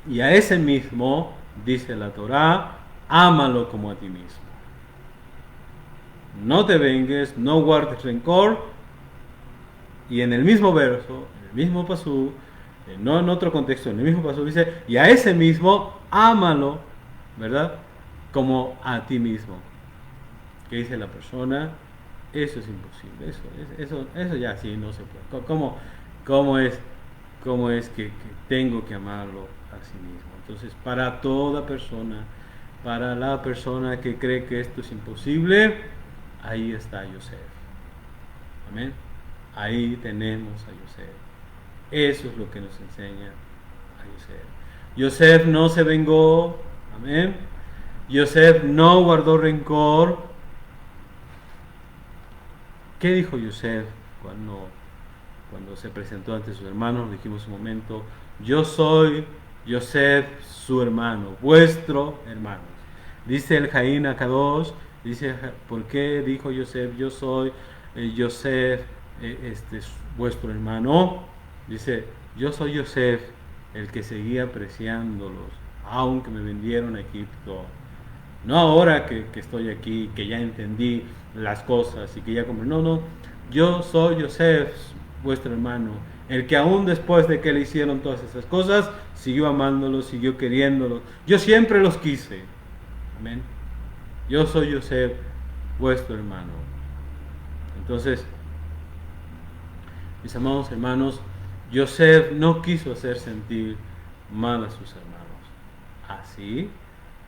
Y a ese mismo, dice la Torá, ámalo como a ti mismo. No te vengues, no guardes rencor. Y en el mismo verso, en el mismo pasú, no en otro contexto, en el mismo pasú dice, y a ese mismo, ámalo, ¿verdad? Como a ti mismo. ¿Qué dice la persona? Eso es imposible, eso ya sí no se puede. ¿Cómo es que tengo que amarlo a sí mismo? Entonces, para toda persona, para la persona que cree que esto es imposible, ahí está Yosef. Amén. Ahí tenemos a Yosef. Eso es lo que nos enseña a Yosef. Yosef no se vengó. Amén. Yosef no guardó rencor. ¿Qué dijo Yosef cuando se presentó ante sus hermanos? Dijimos un momento, yo soy Yosef, su hermano, vuestro hermano. Dice el Jaín Akadosh, dice, ¿por qué dijo Yosef, yo soy Yosef, vuestro hermano? Dice, yo soy Yosef, el que seguía apreciándolos, aunque me vendieron a Egipto. No ahora que estoy aquí, que ya entendí las cosas y que ya compré. No, yo soy Yosef, vuestro hermano, el que aún después de que le hicieron todas esas cosas, siguió amándolos, siguió queriéndolos. Yo siempre los quise. Amén. Yo soy Yosef, vuestro hermano. Entonces, mis amados hermanos, Yosef no quiso hacer sentir mal a sus hermanos.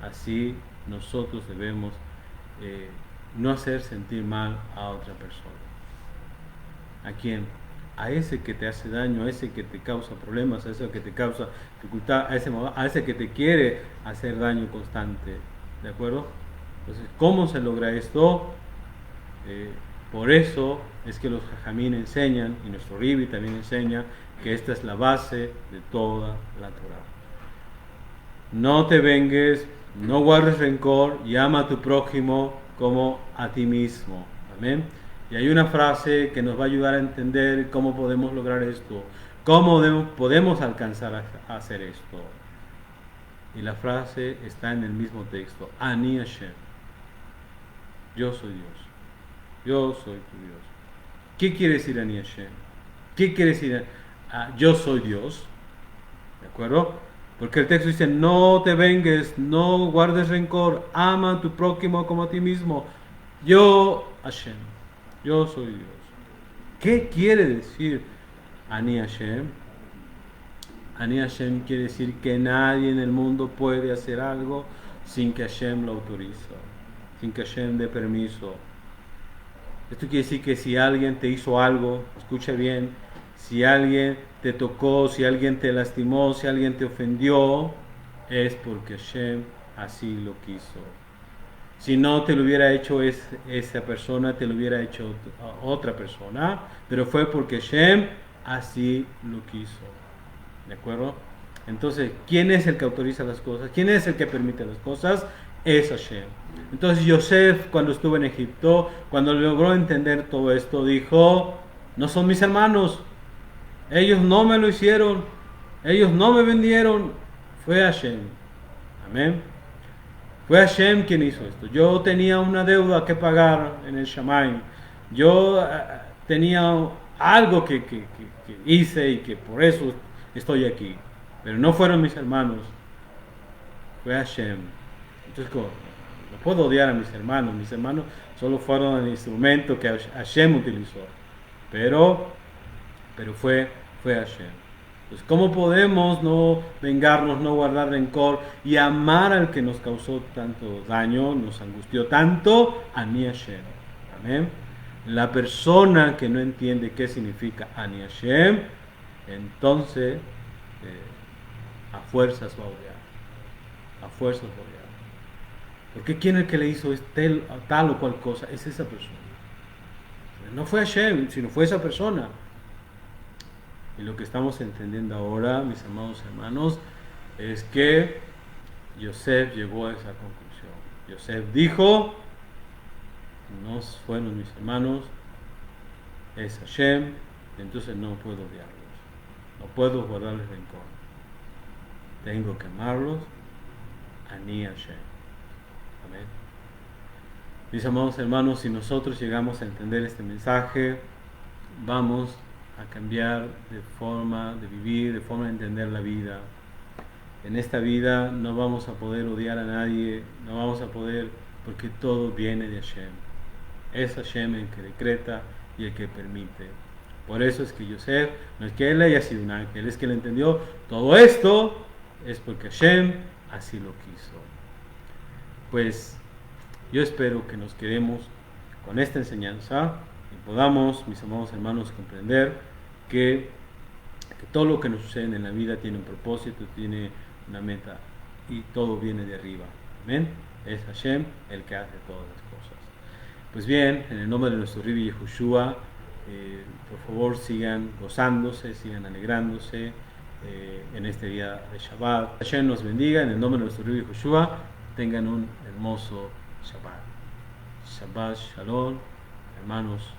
Así nosotros debemos no hacer sentir mal a otra persona. ¿A quién? A ese que te hace daño, a ese que te causa problemas, a ese que te causa dificultad, a ese que te quiere hacer daño constante. ¿De acuerdo? Entonces, ¿cómo se logra esto? Por eso es que los jajamín enseñan, y nuestro Ribi también enseña, que esta es la base de toda la Torah. No te vengues, no guardes rencor y ama a tu prójimo como a ti mismo. Amén. Y hay una frase que nos va a ayudar a entender cómo podemos lograr esto, cómo podemos alcanzar a hacer esto. Y la frase está en el mismo texto, Ani Hashem. Yo soy Dios. Yo soy tu Dios. ¿Qué quiere decir Ani Hashem? ¿Qué quiere decir yo soy Dios? ¿De acuerdo? Porque el texto dice, no te vengues, no guardes rencor, ama a tu prójimo como a ti mismo. Yo, Hashem, yo soy Dios. ¿Qué quiere decir Ani Hashem? Ani Hashem quiere decir que nadie en el mundo puede hacer algo sin que Hashem lo autorice, sin que Hashem dé permiso. Esto quiere decir que si alguien te hizo algo, escucha bien, si alguien te tocó, si alguien te lastimó, si alguien te ofendió, es porque Hashem así lo quiso. Si no te lo hubiera hecho esa persona, te lo hubiera hecho otra persona, pero fue porque Hashem así lo quiso. ¿De acuerdo? Entonces, ¿quién es el que autoriza las cosas? ¿Quién es el que permite las cosas? Es Hashem. Entonces Yosef, cuando estuvo en Egipto, cuando logró entender todo esto, dijo, no son mis hermanos, ellos no me lo hicieron, ellos no me vendieron, fue Hashem. Amén. Fue Hashem quien hizo esto. Yo tenía una deuda que pagar en el Shamayim. Yo tenía algo que hice y que por eso estoy aquí. Pero no fueron mis hermanos. Fue Hashem. Entonces, no puedo odiar a mis hermanos. Mis hermanos solo fueron el instrumento que Hashem utilizó. Pero fue Hashem. Entonces, ¿cómo podemos no vengarnos, no guardar rencor y amar al que nos causó tanto daño, nos angustió tanto? Ani Hashem. Amén. La persona que no entiende qué significa Ani Hashem, entonces a fuerzas va a odiar. A fuerzas va a odiar. Porque ¿quién es el que le hizo tal o cual cosa? Es esa persona. No fue Hashem, sino fue esa persona. Y lo que estamos entendiendo ahora, mis amados hermanos, es que Yosef llegó a esa conclusión. Yosef dijo, no fueron mis hermanos, es Hashem, entonces no puedo odiarlos, no puedo guardarles rencor. Tengo que amarlos, Ani Hashem. Amén. Mis amados hermanos, si nosotros llegamos a entender este mensaje, vamos a cambiar de forma de vivir, de forma de entender la vida. En esta vida no vamos a poder odiar a nadie, no vamos a poder, porque todo viene de Hashem. Es Hashem el que decreta y el que permite. Por eso es que Yosef, no es que él haya sido un ángel, es que él entendió todo esto, es porque Hashem así lo quiso. Pues yo espero que nos quedemos con esta enseñanza y podamos, mis amados hermanos, comprender que todo lo que nos sucede en la vida tiene un propósito, tiene una meta y todo viene de arriba. Amén. Es Hashem el que hace todas las cosas. Pues bien, en el nombre de nuestro Rabbi Yehoshua, por favor sigan gozándose, sigan alegrándose en este día de Shabbat. Hashem nos bendiga, en el nombre de nuestro Rabbi Yehoshua, tengan un hermoso Shabbat. Shabbat Shalom, hermanos.